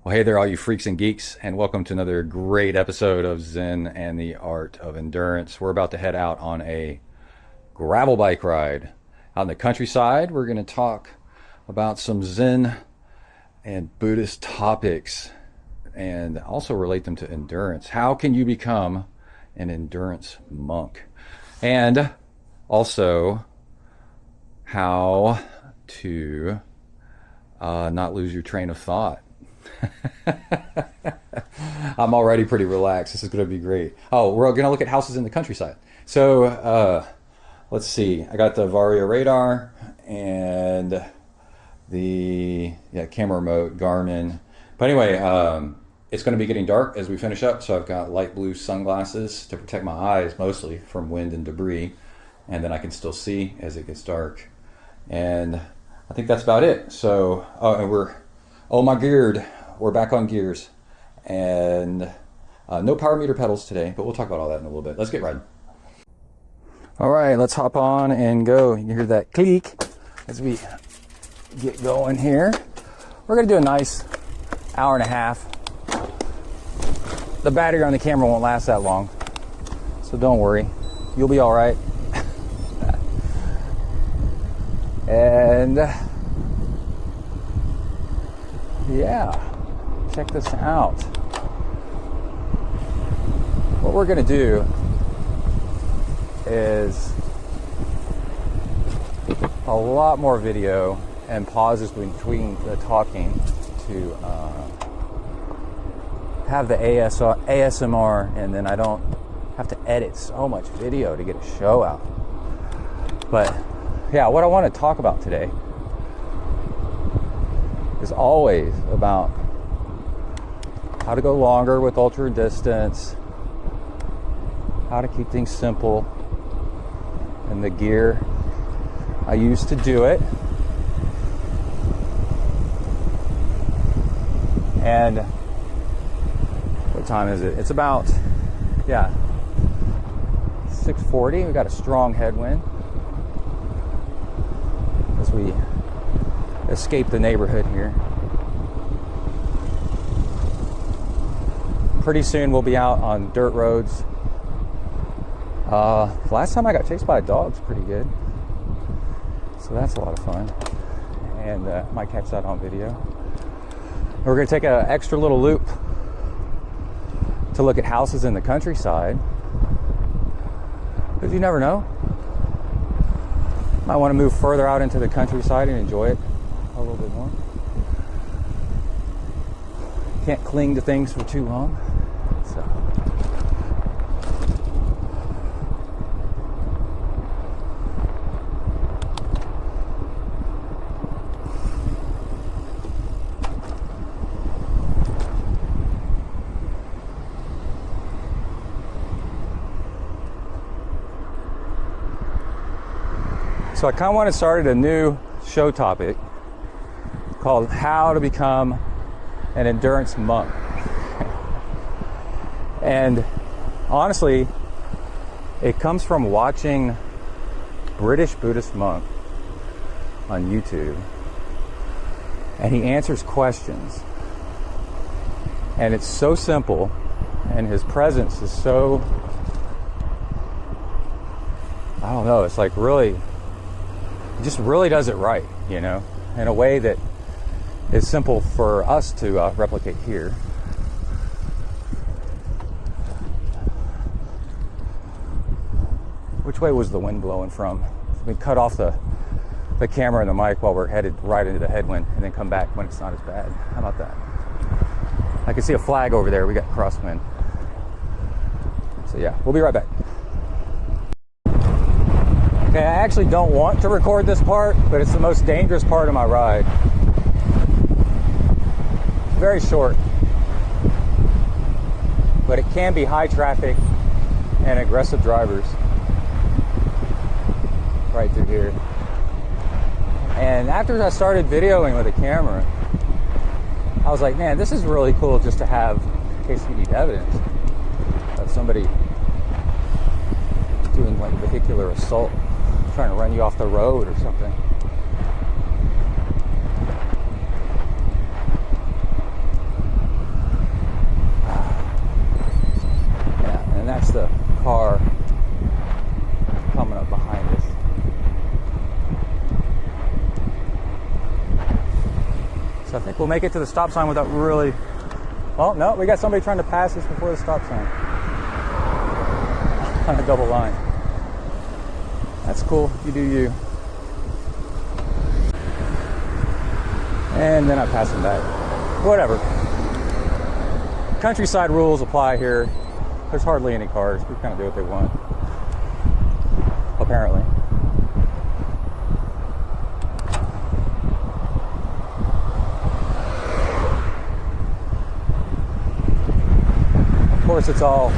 Well, hey there, all you freaks and geeks, and welcome to another great episode of Zen and the Art of Endurance. We're about to head out on a gravel bike ride out in the countryside. We're going to talk about some Zen and Buddhist topics and also relate them to endurance. How can you become an endurance monk? And also how to not lose your train of thought. I'm already pretty relaxed. This is going to be great. Oh, we're going to look at houses in the countryside. So let's see. I got the Vario radar and the camera remote, Garmin. But anyway, it's going to be getting dark as we finish up. So I've got light blue sunglasses to protect my eyes mostly from wind and debris. And then I can still see as it gets dark. And I think that's about it. So, my GEARD. We're back on gears, and no power meter pedals today, but we'll talk about all that in a little bit. Let's get riding. All right, let's hop on and go. You hear that click as we get going here. We're gonna do a nice hour and a half. The battery on the camera won't last that long, so don't worry. You'll be all right. And yeah. Check this out. What we're going to do is a lot more video and pauses between the talking to have the ASMR, and then I don't have to edit so much video to get a show out. But yeah, what I want to talk about today is always about how to go longer with ultra distance, how to keep things simple, and the gear I use to do it. And what time is it? It's about 6:40. We got a strong headwind as we escape the neighborhood here. Pretty soon we'll be out on dirt roads. Last time I got chased by a dog was pretty good, so that's a lot of fun, and might catch that on video. We're going to take an extra little loop to look at houses in the countryside, because you never know. Might want to move further out into the countryside and enjoy it a little bit more. Can't cling to things for too long. So I kind of want to start a new show topic called How to Become an Endurance Monk. And honestly, it comes from watching British Buddhist monk on YouTube. And he answers questions. And it's so simple, and his presence is so, I don't know, it's like really, he just really does it right, you know, in a way that is simple for us to replicate here. Which way was the wind blowing from? We cut off the camera and the mic while we're headed right into the headwind, and then come back when it's not as bad. How about that? I can see a flag over there. We got crosswind. So yeah, we'll be right back. Okay, I actually don't want to record this part, but it's the most dangerous part of my ride. Very short, but it can be high traffic and aggressive drivers right through here. And after I started videoing with a camera, I was like, man, this is really cool just to have in case you need evidence of somebody doing like vehicular assault, trying to run you off the road or something. we'll make it to the stop sign without really... Well, no, we got somebody trying to pass us before the stop sign. On a double line. That's cool. You do you. And then I pass him back. Whatever. Countryside rules apply here. There's hardly any cars. We kind of do what they want. Apparently. Of course, it's all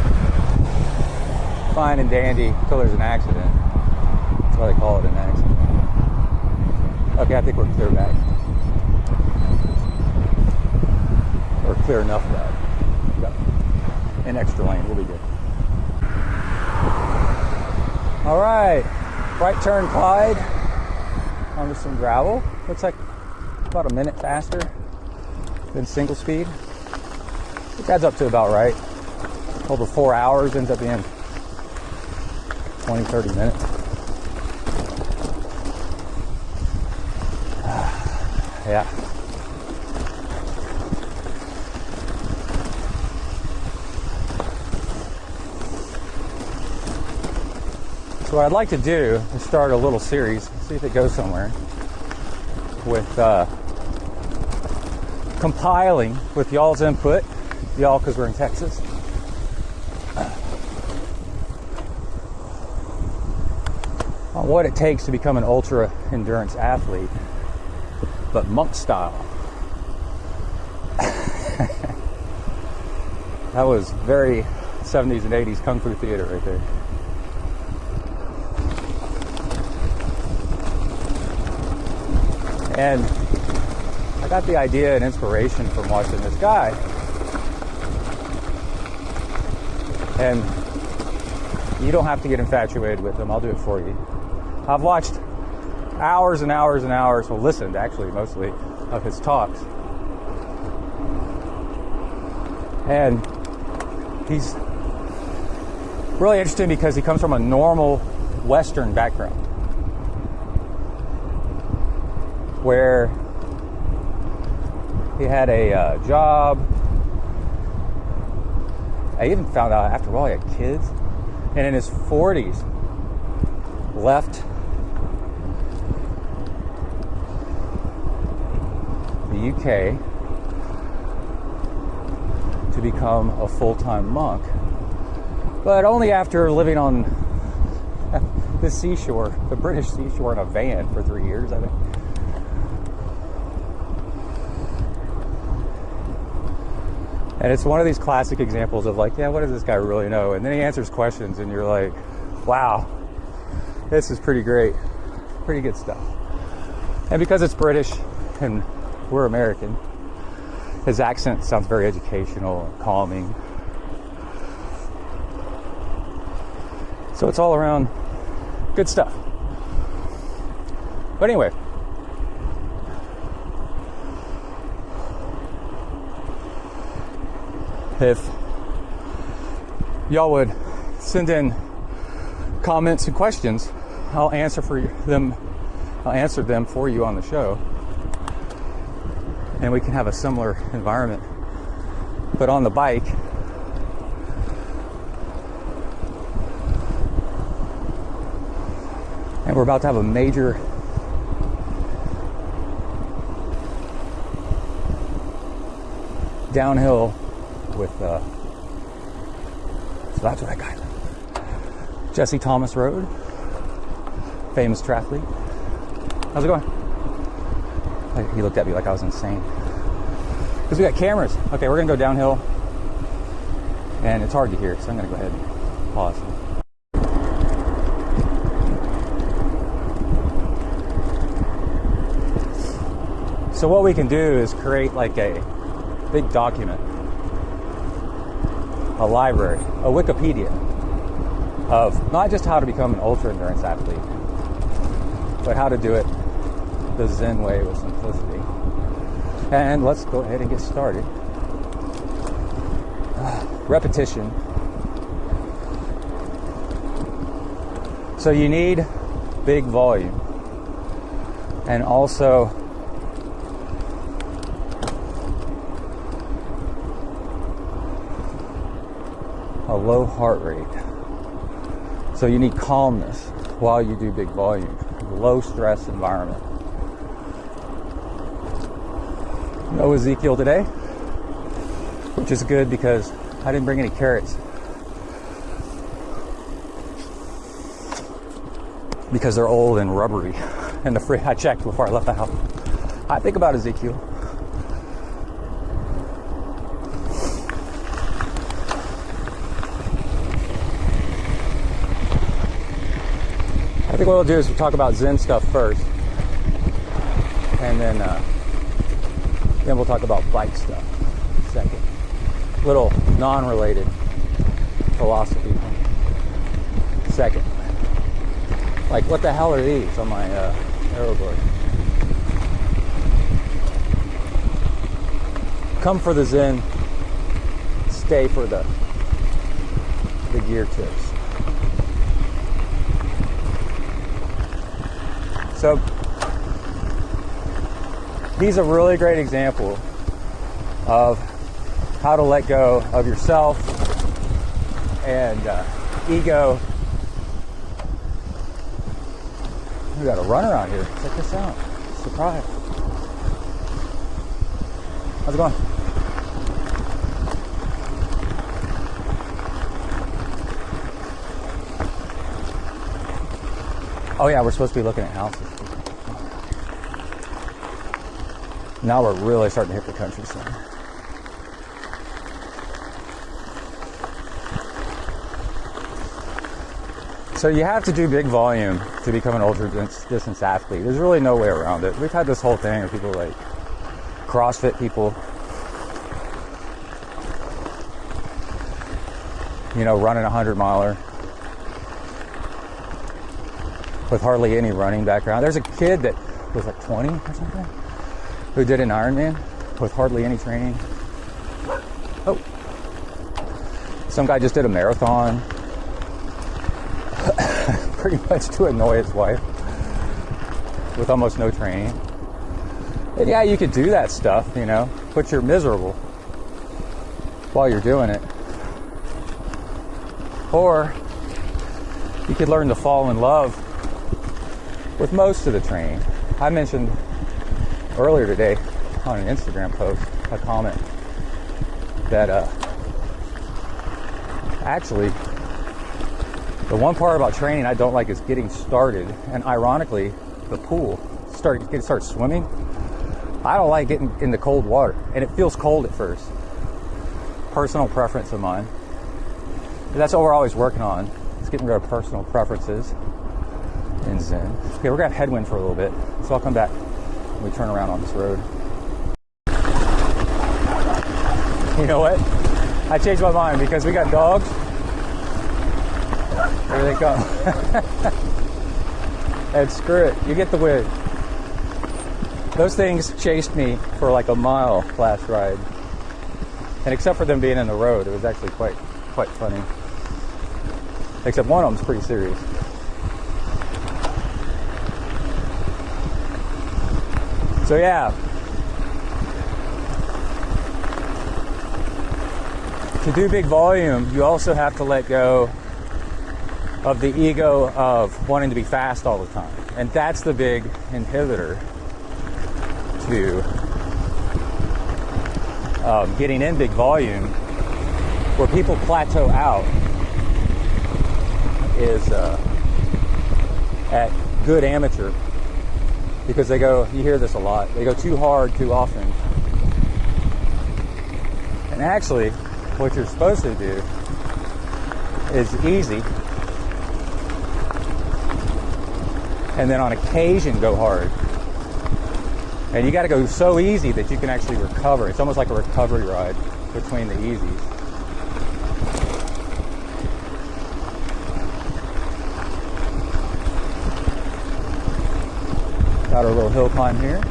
fine and dandy until there's an accident. That's why they call it an accident. Okay, I think we're clear back. Or clear enough back. Got an extra lane, we'll be good. All right, right turn Clyde onto some gravel. Looks like about a minute faster than single speed. It adds up to about right. Over 4 hours ends up being 20, 30 minutes. Yeah. So what I'd like to do is start a little series, see if it goes somewhere, with compiling with y'all's input, y'all because we're in Texas, on what it takes to become an ultra endurance athlete, but monk style. That was very 70s and 80s kung fu theater right there. And I got the idea and inspiration from watching this guy. And you don't have to get infatuated with him. I'll do it for you. I've watched hours and hours and hours, well, listened actually mostly, of his talks. And he's really interesting because he comes from a normal Western background, where he had a job. I even found out after a while he had kids, and in his 40s left the UK to become a full-time monk, but only after living on the seashore, the British seashore, in a van for 3 years, I think. And it's one of these classic examples of like, yeah, what does this guy really know? And then he answers questions and you're like, wow, this is pretty great. Pretty good stuff. And because it's British and we're American, his accent sounds very educational and calming. So it's all around good stuff. But anyway, if y'all would send in comments and questions, I'll answer them for you on the show, and we can have a similar environment, but on the bike. And we're about to have a major downhill with so that's where that guy lived. Jesse Thomas Road, famous triathlete. How's it going? He looked at me like I was insane. Because we got cameras. Okay, we're gonna go downhill, and it's hard to hear, so I'm gonna go ahead and pause. So what we can do is create like a big document, a library, a Wikipedia of not just how to become an ultra endurance athlete, but how to do it the Zen way with simplicity. And let's go ahead and get started. Repetition. So you need big volume, and also low heart rate. So you need calmness while you do big volume, low stress environment. No Ezekiel today, which is good because I didn't bring any carrots. Because they're old and rubbery. And the fridge, I checked before I left the house. I think about Ezekiel. I think what we'll do is we'll talk about Zen stuff first. And then we'll talk about bike stuff second. Little non-related philosophy second. Like, what the hell are these on my aeroboard? Come for the Zen, stay for the gear tips. So, he's a really great example of how to let go of yourself and ego. We got a runner out here. Check this out. Surprise. How's it going? Oh yeah, we're supposed to be looking at houses. Now we're really starting to hit the countryside. So you have to do big volume to become an ultra distance athlete. There's really no way around it. We've had this whole thing where people like CrossFit people, you know, running a 100-miler with hardly any running background. There's a kid that was like 20 or something who did an Ironman with hardly any training. Oh, some guy just did a marathon. Pretty much to annoy his wife with almost no training. And yeah, you could do that stuff, you know, but you're miserable while you're doing it. Or you could learn to fall in love with most of the training. I mentioned earlier today on an Instagram post, a comment that actually the one part about training I don't like is getting started, and ironically, the pool. Start swimming. I don't like getting in the cold water, and it feels cold at first. Personal preference of mine. But that's what we're always working on. It's getting rid of personal preferences in Zen. Okay, we're gonna have headwind for a little bit, so I'll come back when we turn around on this road. You know what? I changed my mind because we got dogs. There they come. And screw it, you get the wind. Those things chased me for like a mile last ride. And except for them being in the road, it was actually quite funny. Except one of them's pretty serious. So yeah. To do big volume, you also have to let go of the ego of wanting to be fast all the time. And that's the big inhibitor to getting in big volume. Where people plateau out is at good amateur, because they go, you hear this a lot, they go too hard too often. And actually, what you're supposed to do is easy, and then on occasion go hard. And you got to go so easy that you can actually recover. It's almost like a recovery ride between the easies. Got our little hill climb here.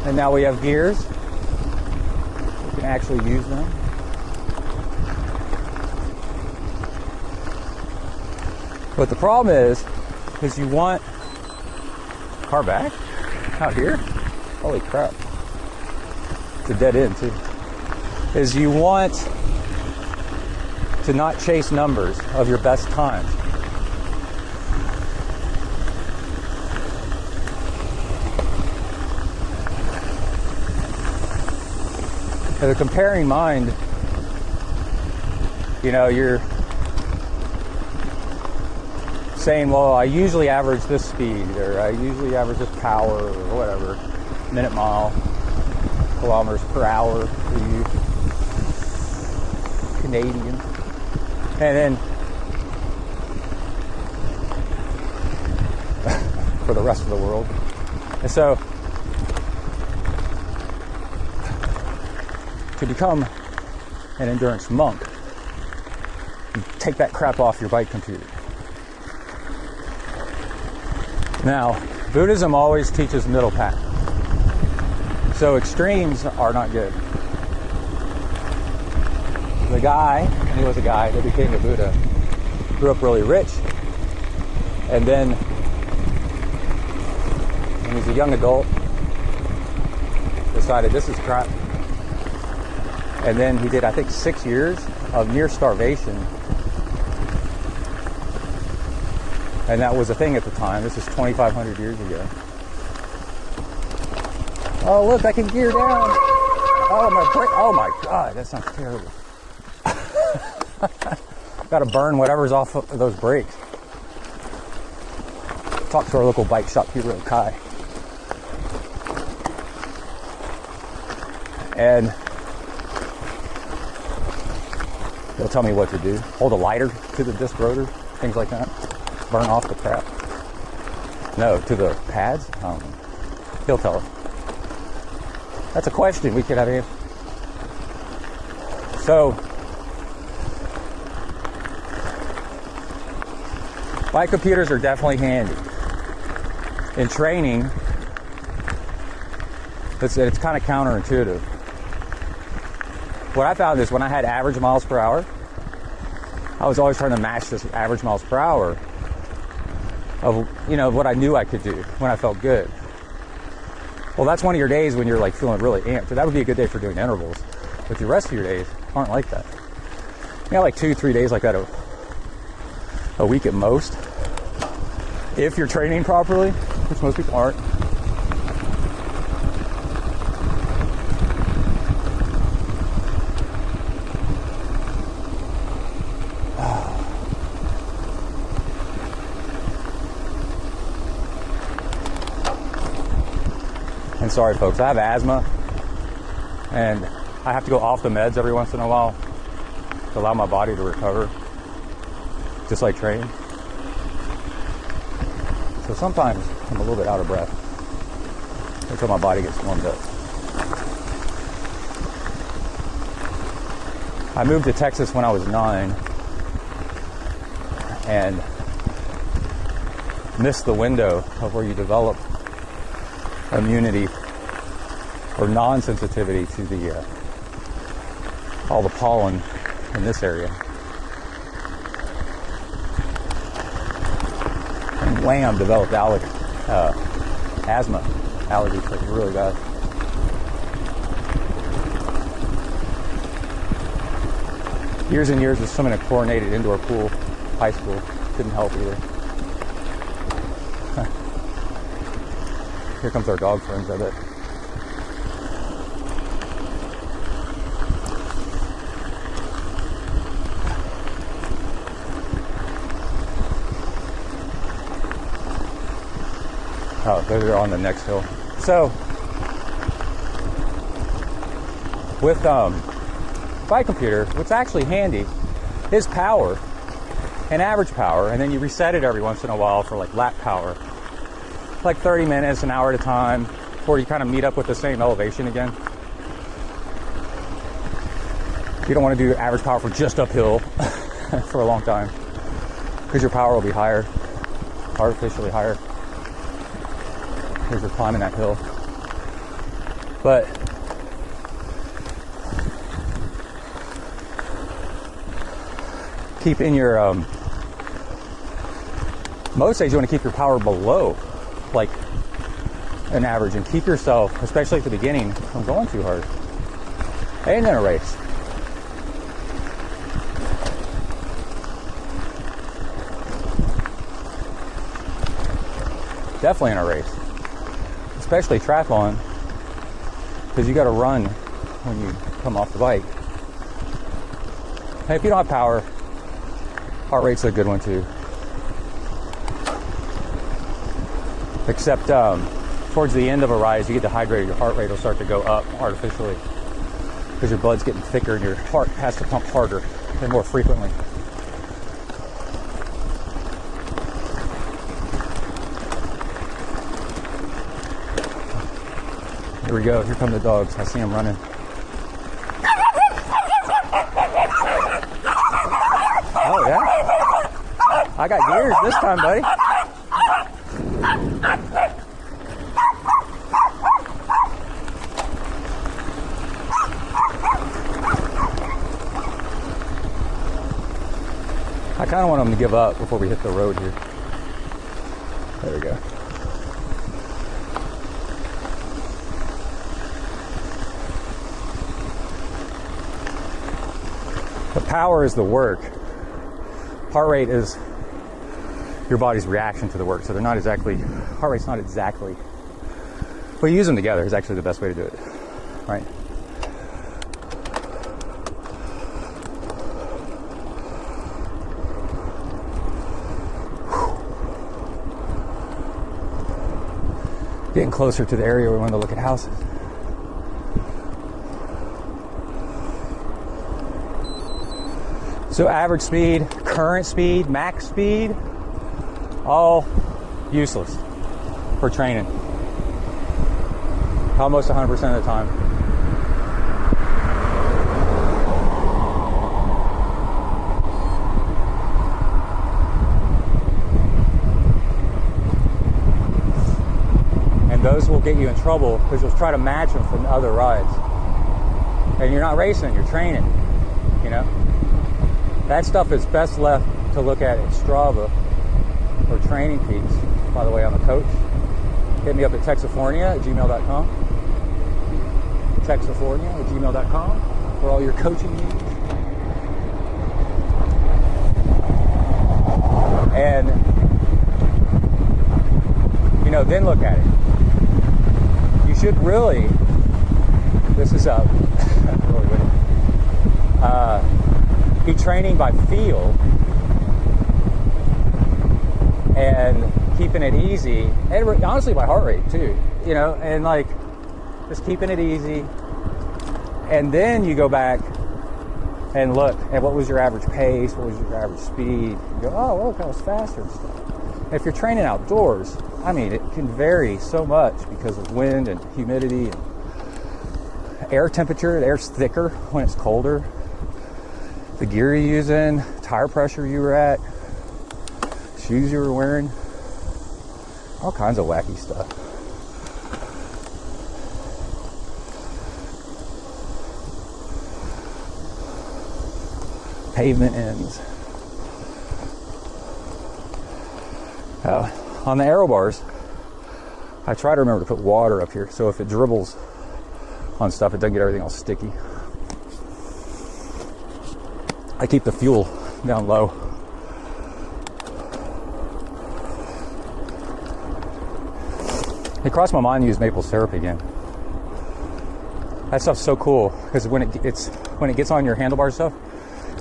And now we have gears. We can actually use them. But the problem is you want car back out here. Holy crap! It's a dead end too. Is you want to not chase numbers of your best times. The comparing mind, you know, you're saying, well, I usually average this speed, or I usually average this power, or whatever, minute, mile, kilometers per hour for you Canadian. And then for the rest of the world. And so to become an endurance monk, you take that crap off your bike computer. Now, Buddhism always teaches middle path. So extremes are not good. The guy, and he was a guy that became a Buddha, grew up really rich, and then when he was a young adult, decided this is crap. And then he did, I think, 6 years of near starvation. And that was a thing at the time. This is 2,500 years ago. Oh, look, I can gear down. Oh, my brake. Oh, my God, that sounds terrible. Got to burn whatever's off of those brakes. Talk to our local bike shop, Hero Kai. And they'll tell me what to do. Hold a lighter to the disc rotor, things like that. Burn off the crap. No, to the pads? I don't know. He'll tell us. That's a question we could have answered. So, bike computers are definitely handy. In training, it's kind of counterintuitive. What I found is when I had average miles per hour, I was always trying to match this average miles per hour of, you know, what I knew I could do when I felt good. Well, that's one of your days when you're like feeling really amped. So that would be a good day for doing intervals. But the rest of your days aren't like that. You got like 2-3 days like that a week at most. If you're training properly, which most people aren't. And sorry folks, I have asthma and I have to go off the meds every once in a while to allow my body to recover, just like training. So sometimes I'm a little bit out of breath until my body gets warmed up. I moved to Texas when I was 9 and missed the window of where you develop immunity or non-sensitivity to the all the pollen in this area. And wham, developed asthma allergies, like really bad. Years and years of swimming a chlorinated indoor pool, high school, couldn't help either. Here comes our dog friends, I bet. Oh, they're on the next hill. So, with bike computer, what's actually handy is power and average power, and then you reset it every once in a while for like lap power. Like 30 minutes, an hour at a time, before you kind of meet up with the same elevation again. You don't want to do average power for just uphill for a long time, because your power will be higher, artificially higher, because you're climbing that hill. But keep in your most days you want to keep your power below like an average and keep yourself, especially at the beginning, from going too hard. And in a race. definitely in a race, especially triathlon, because you got to run when you come off the bike. And if you don't have power, heart rate's a good one too. Except towards the end of a rise, you get dehydrated, your heart rate will start to go up artificially because your blood's getting thicker and your heart has to pump harder and more frequently. Here we go. Here come the dogs. I see them running. Oh, yeah? I got gears this time, buddy. I kind of want them to give up before we hit the road here. There we go. The power is the work. Heart rate is your body's reaction to the work. So they're not exactly, heart rate's not exactly, but you use them together is actually the best way to do it, right? Getting closer to the area where we want to look at houses. So average speed, current speed, max speed, all useless for training. Almost 100% of the time. And those will get you in trouble because you'll try to match them from other rides. And you're not racing, you're training, you know? That stuff is best left to look at Strava or Training Peaks. By the way, I'm a coach. Hit me up at texifornia@gmail.com. Texifornia@gmail.com for all your coaching needs. And, you know, then look at it. You should really, this is a, really good. Be training by feel and keeping it easy, and honestly by heart rate too, you know, and like just keeping it easy. And then you go back and look at what was your average pace, what was your average speed. You go, oh, look, I was faster and stuff. And if you're training outdoors, I mean, it can vary so much because of wind and humidity and air temperature. The air's thicker when it's colder. The gear you're using, tire pressure you were at, shoes you were wearing, all kinds of wacky stuff. Pavement ends. On the aerobars, I try to remember to put water up here so if it dribbles on stuff, it doesn't get everything all sticky. I keep the fuel down low. It crossed my mind to use maple syrup again. That stuff's so cool because when it gets on your handlebar stuff,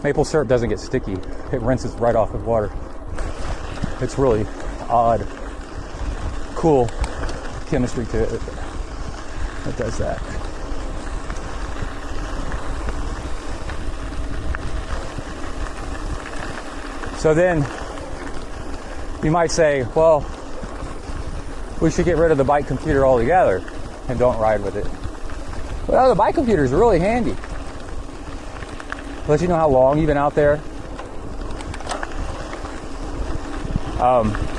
maple syrup doesn't get sticky. It rinses right off with water. It's really odd, cool chemistry to it that does that. So then you might say, well, we should get rid of the bike computer altogether and don't ride with it. Well, the bike computer is really handy. Let you know how long you've been out there.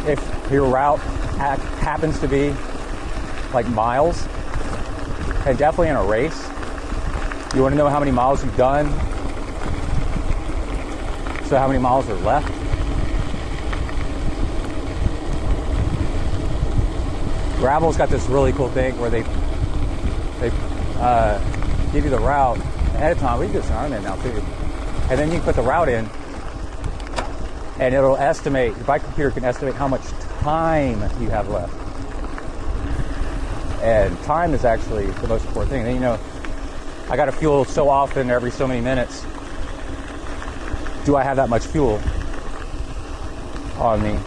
If your route happens to be like miles, and definitely in a race, you want to know how many miles you've done, so how many miles are left. Gravel's got this really cool thing where they give you the route ahead of time. We do this in Ironman now too. And then you can put the route in and it'll estimate, your bike computer can estimate how much time you have left. And time is actually the most important thing. And, you know, I got to fuel so often, every so many minutes. Do I have that much fuel on me?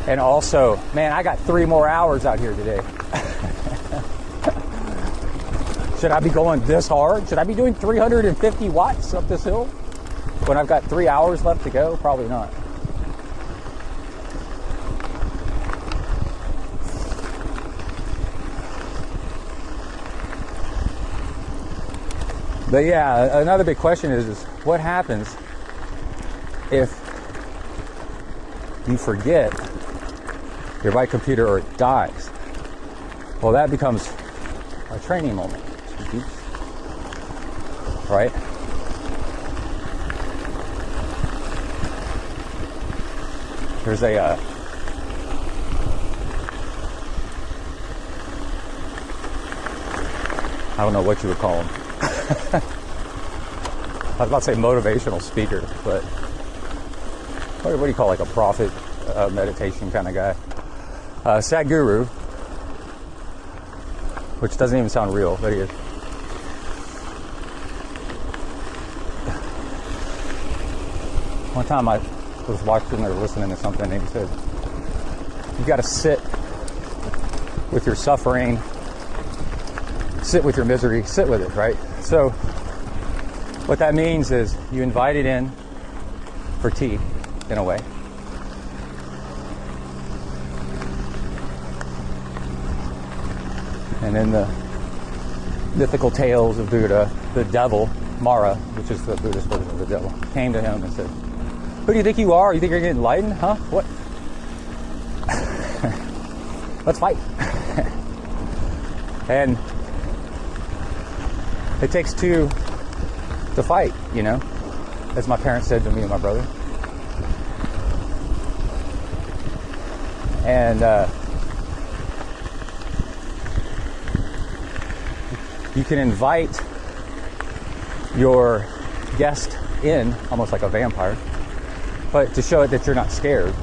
And also, man, I got 3 more hours out here today. Should I be going this hard? Should I be doing 350 watts up this hill when I've got 3 hours left to go? Probably not. But yeah, another big question is what happens if you forget your bike computer or it dies? Well, that becomes a training moment, right? There's a I don't know what you would call him. I was about to say motivational speaker, but what do you call, like a prophet, meditation kind of guy? Sadhguru, which doesn't even sound real, but he is. One time I was watching or listening to something and he said, you got to sit with your suffering, sit with your misery, sit with it, right? So what that means is you invite it in for tea, in a way. And in the mythical tales of Buddha, the devil, Mara, which is the Buddhist version of the devil, came to him and said, who do you think you are? You think you're getting enlightened? Huh? What? Let's fight. And it takes two to fight, you know, as my parents said to me and my brother. And you can invite your guest in, almost like a vampire, but to show it that you're not scared,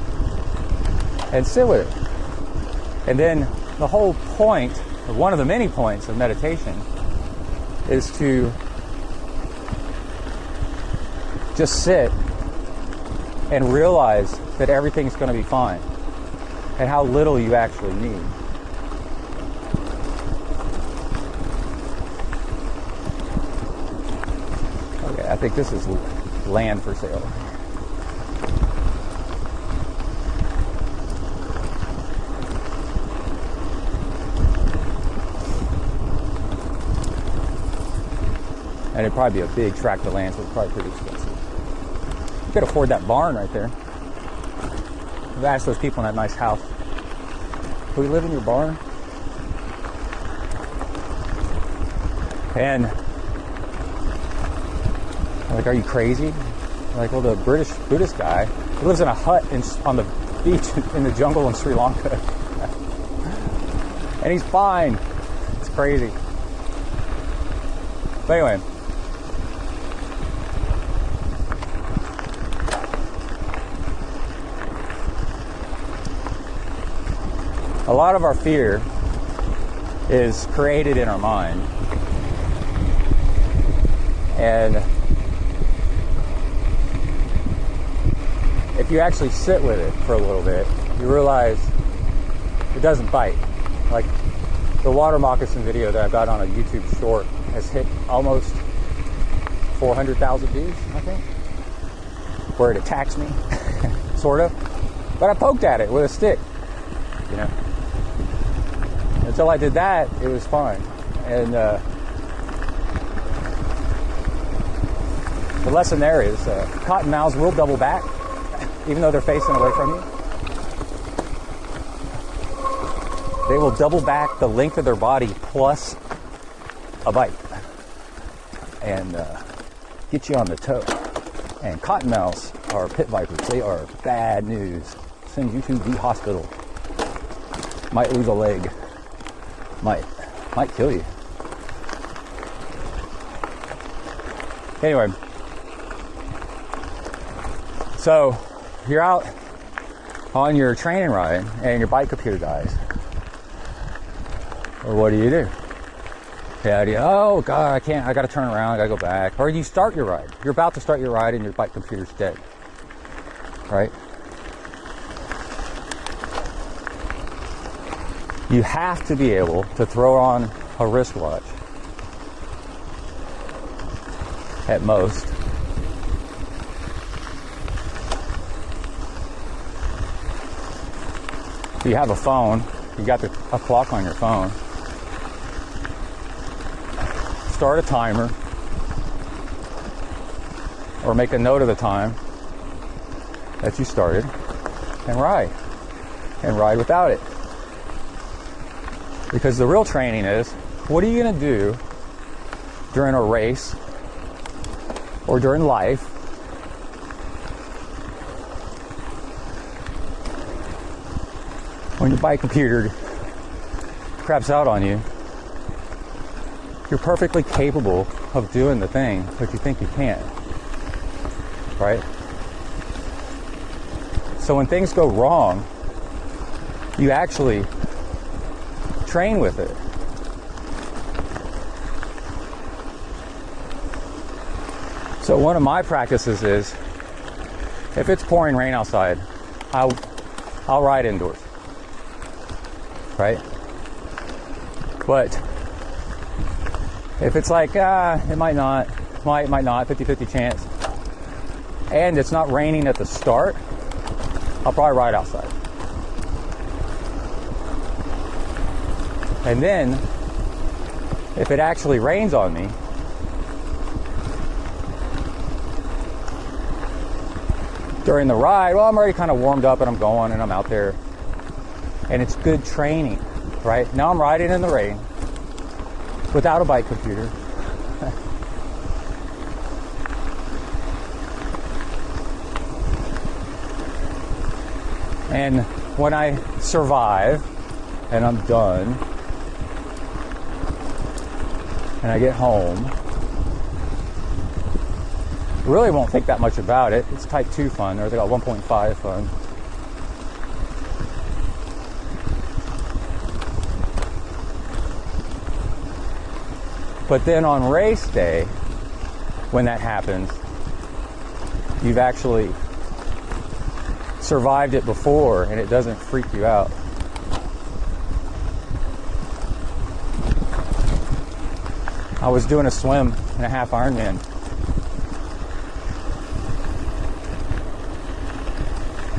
and sit with it. And then the whole point, or one of the many points of meditation, is to just sit and realize that everything's going to be fine and how little you actually need. Okay, I think this is land for sale. And it'd probably be a big tract of land, so it's probably pretty expensive. You could afford that barn right there. I've asked those people in that nice house, can we live in your barn? And I'm like, are you crazy? I'm like, well, the British Buddhist guy, he lives in a hut on the beach in the jungle in Sri Lanka. And he's fine. It's crazy. But anyway, a lot of our fear is created in our mind. And if you actually sit with it for a little bit, you realize it doesn't bite. Like the water moccasin video that I've got on a YouTube short has hit almost 400,000 views, I think, where it attacks me, sort of. But I poked at it with a stick, you know. Until I did that, it was fine. And the lesson there is cottonmouths will double back, even though they're facing away from you. They will double back the length of their body plus a bite and get you on the toe. And cottonmouths are pit vipers. They are bad news. Send you to the hospital. Might lose a leg. Might kill you. Anyway, so you're out on your training ride and your bike computer dies. Or what do you do? Yeah, oh God, I can't, I gotta turn around, I gotta go back. Or you start your ride. You're about to start your ride and your bike computer's dead. Right? You have to be able to throw on a wristwatch at most. If you have a phone, you got a clock on your phone. Start a timer or make a note of the time that you started and ride without it. Because the real training is, what are you going to do during a race or during life when your bike computer craps out on you? You're perfectly capable of doing the thing, but you think you can't, right? So when things go wrong, you actually train with it. So one of my practices is, if it's pouring rain outside, I'll ride indoors, right? But if it's like, it might not, 50-50 chance, and it's not raining at the start, I'll probably ride outside. And then, if it actually rains on me, during the ride, well, I'm already kind of warmed up and I'm going and I'm out there. And it's good training, right? Now I'm riding in the rain without a bike computer. And when I survive and I'm done and I get home, really won't think that much about it. It's type 2 fun, or they got 1.5 fun. But then on race day, when that happens, you've actually survived it before and it doesn't freak you out. I was doing a swim in a half Ironman.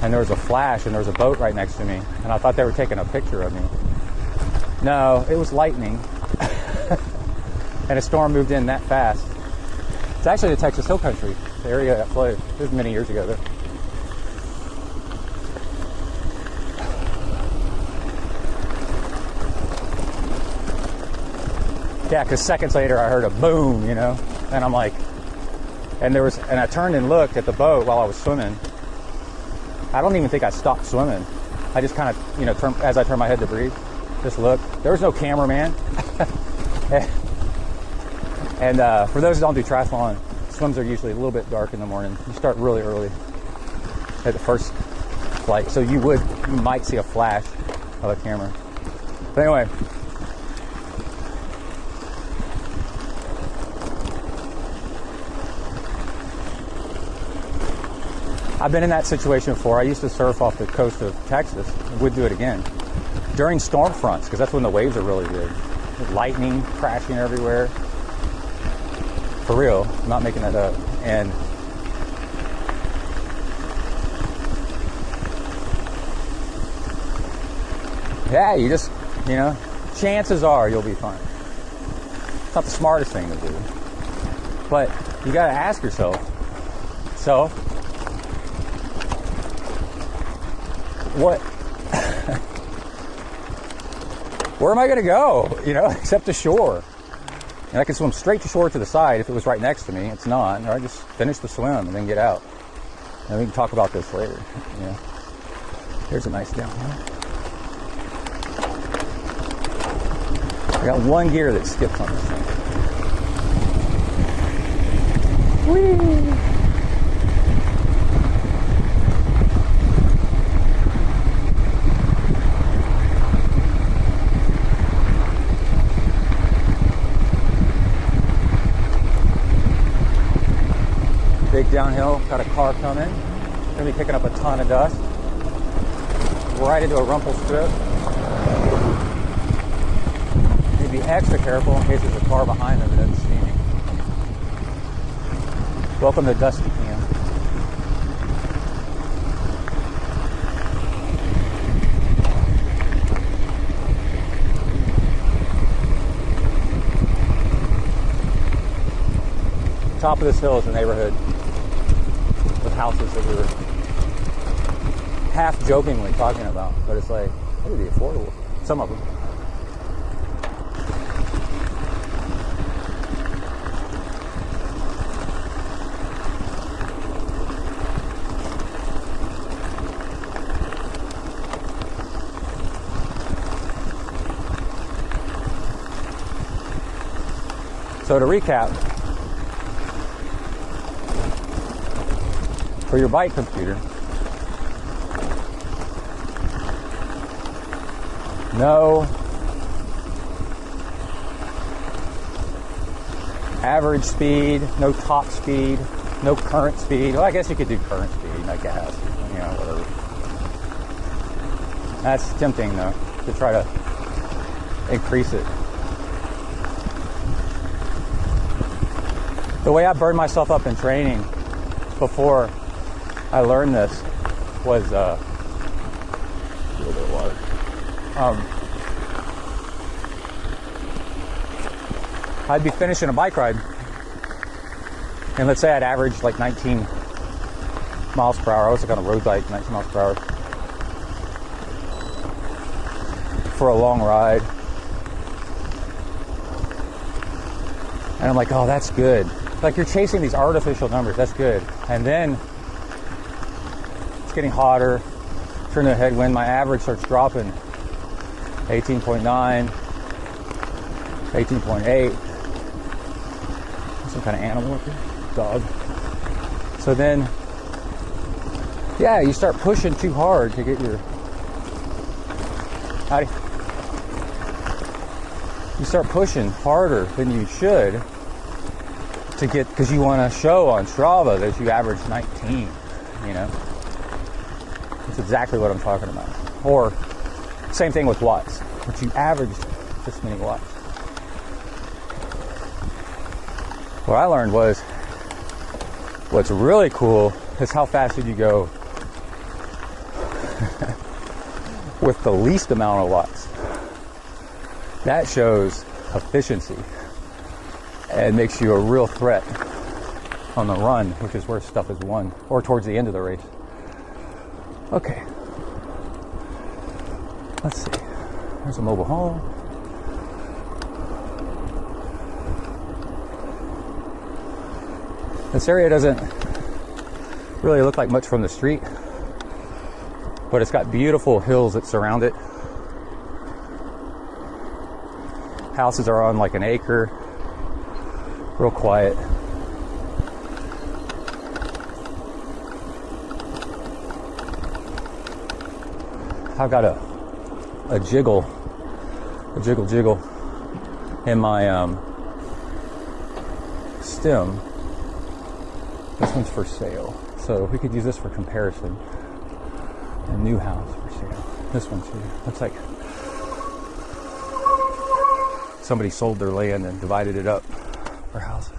And there was a flash and there was a boat right next to me. And I thought they were taking a picture of me. No, it was lightning. And a storm moved in that fast. It's actually the Texas Hill Country, the area that flooded. This was many years ago, though. Yeah, because seconds later I heard a boom, you know, and I'm like, and I turned and looked at the boat while I was swimming. I don't even think I stopped swimming. I just kind of, you know, as I turned my head to breathe, just looked. There was no cameraman. And for those who don't do triathlon, swims are usually a little bit dark in the morning. You start really early at the first flight, so you might see a flash of a camera. But anyway, I've been in that situation before. I used to surf off the coast of Texas. I would do it again during storm fronts, because that's when the waves are really big. There's lightning crashing everywhere. For real, I'm not making that up. And yeah, you just, you know, chances are you'll be fine. It's not the smartest thing to do, but you got to ask yourself, so what, where am I going to go, you know, except to shore? And I can swim straight to shore to the side if it was right next to me. It's not. Or I just finish the swim and then get out. And we can talk about this later. Yeah. Here's a nice downhill. I got one gear that skips on this thing. Whee! Big downhill, got a car coming. Gonna be picking up a ton of dust. Right into a rumple strip. Need to be extra careful in case there's a car behind them that doesn't see me. Welcome to Dusty Camp. Top of this hill is a neighborhood with houses that we were half jokingly talking about, but it's like, it would be affordable. Some of them. So to recap, for your bike computer, no average speed, no top speed, no current speed. Well, I guess you could do current speed, I guess, whatever. That's tempting though, to try to increase it. The way I burned myself up in training before I learned this was a little bit of water. I'd be finishing a bike ride, and let's say I'd average like 19 miles per hour. I was like on a road bike, 19 miles per hour for a long ride. And I'm like, oh, that's good. Like, you're chasing these artificial numbers, that's good. And then it's getting hotter, turn the headwind, my average starts dropping. 18.9, 18.8. Some kind of animal up here, dog. So then, yeah, you start pushing too hard to get your, howdy. You start pushing harder than you should to get, because you want to show on Strava that you average 19, That's exactly what I'm talking about. Or, same thing with watts, but you averaged this many watts. What I learned was, what's really cool is how fast did you go with the least amount of watts. That shows efficiency and makes you a real threat on the run, which is where stuff is won, or towards the end of the race. Okay. Let's see. There's a mobile home. This area doesn't really look like much from the street, but it's got beautiful hills that surround it. Houses are on like an acre. Real quiet. I've got a jiggle in my stem. This one's for sale, so we could use this for comparison. A new house for sale. This one too. Looks like somebody sold their land and divided it up for houses.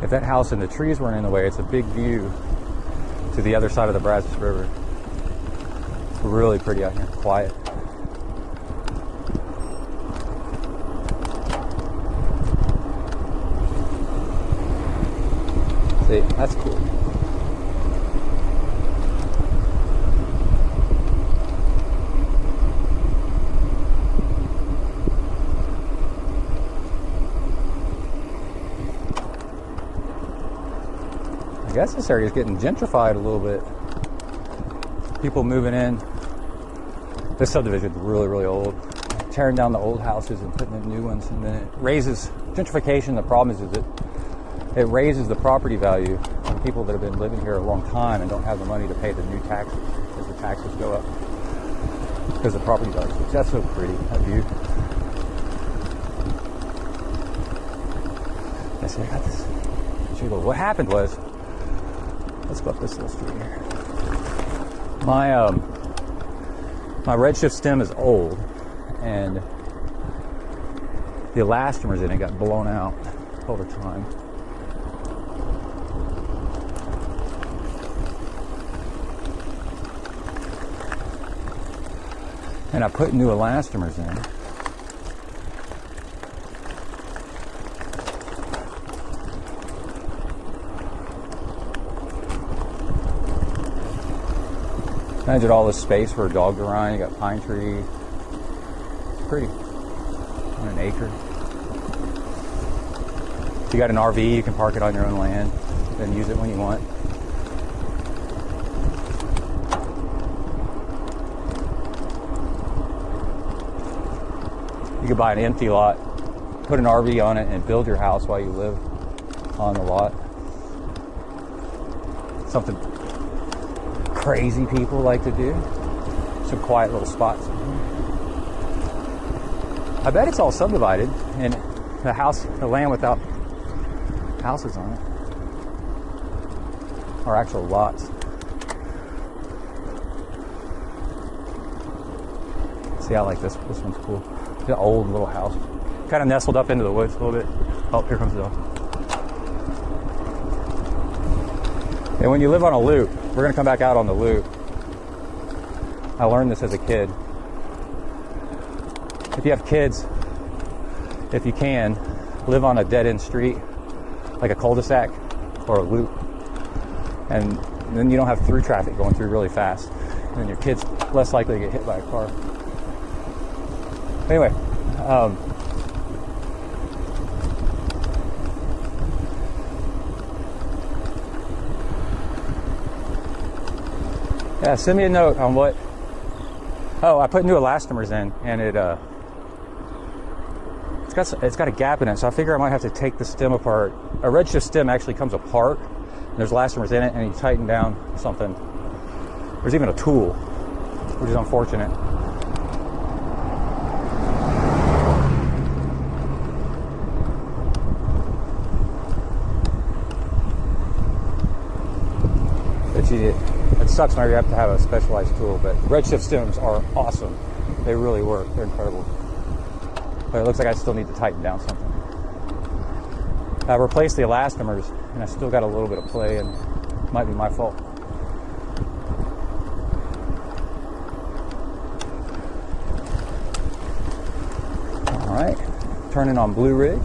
If that house and the trees weren't in the way, it's a big view to the other side of the Brazos River. It's really pretty out here, quiet. See, that's cool. I guess this area is getting gentrified a little bit. People moving in. This subdivision is really, really old. Tearing down the old houses and putting in new ones, and then it raises gentrification. The problem is that it raises the property value of people that have been living here a long time and don't have the money to pay the new taxes as the taxes go up because the property values. That's so pretty, that view. I said, I got this. What happened was, let's go up this little street here. My my redshift stem is old, and the elastomers in it got blown out over time. And I put new elastomers in. Imagine all this space for a dog to run. You got pine trees. It's pretty. On an acre. If you got an RV, you can park it on your own land, then use it when you want. You could buy an empty lot, put an RV on it, and build your house while you live on the lot. Something crazy people like to do. Some quiet little spots. I bet it's all subdivided, and the land without houses on it are actual lots. See, I like this. This one's cool. It's an old little house, kind of nestled up into the woods a little bit. Oh, here comes the dog. And when you live on a loop, we're going to come back out on the loop. I learned this as a kid. If you have kids, if you can, live on a dead-end street, like a cul-de-sac or a loop. And then you don't have through traffic going through really fast. And then your kid's less likely to get hit by a car. Anyway, yeah, send me a note on what. Oh, I put new elastomers in, and it's got a gap in it, so I figure I might have to take the stem apart. A redshift stem actually comes apart, and there's elastomers in it, and you tighten down something. There's even a tool, which is unfortunate. It sucks whenever you have to have a specialized tool, but redshift stems are awesome. They really work. They're incredible. But it looks like I still need to tighten down something. I replaced the elastomers, and I still got a little bit of play, and it might be my fault. All right, turning on Blue Ridge.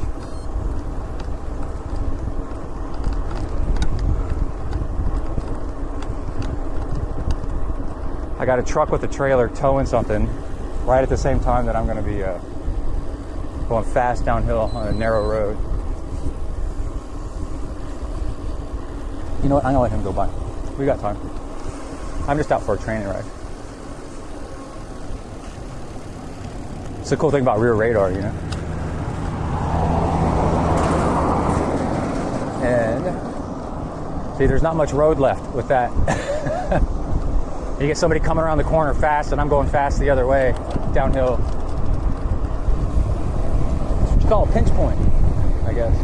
I got a truck with a trailer towing something right at the same time that I'm going to be going fast downhill on a narrow road. You know what? I'm going to let him go by. We got time. I'm just out for a training ride. It's a cool thing about rear radar, you know. And see, there's not much road left with that. You get somebody coming around the corner fast, and I'm going fast the other way, downhill. That's what you call a pinch point, I guess.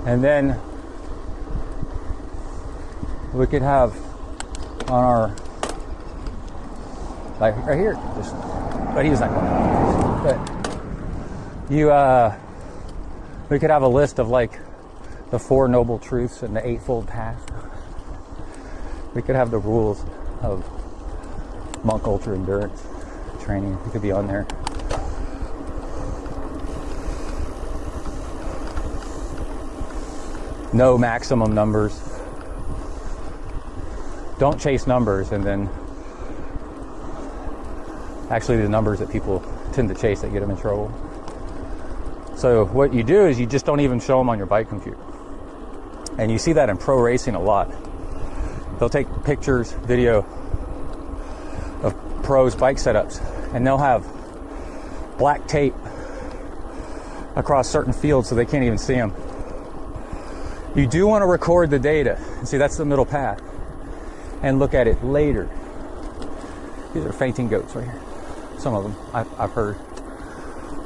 And then we could have on our, like right here, just, but he's not going to. But we could have a list of like the 4 Noble Truths and the 8-fold Path. We could have the rules of monk ultra endurance training. It could be on there. No maximum numbers. Don't chase numbers, and then actually the numbers that people tend to chase that get them in trouble. So what you do is you just don't even show them on your bike computer. And you see that in pro racing a lot. They'll take pictures, video pros' bike setups, and they'll have black tape across certain fields so they can't even see them. You do want to record the data. See, that's the middle path. And look at it later. These are fainting goats right here. Some of them, I've heard.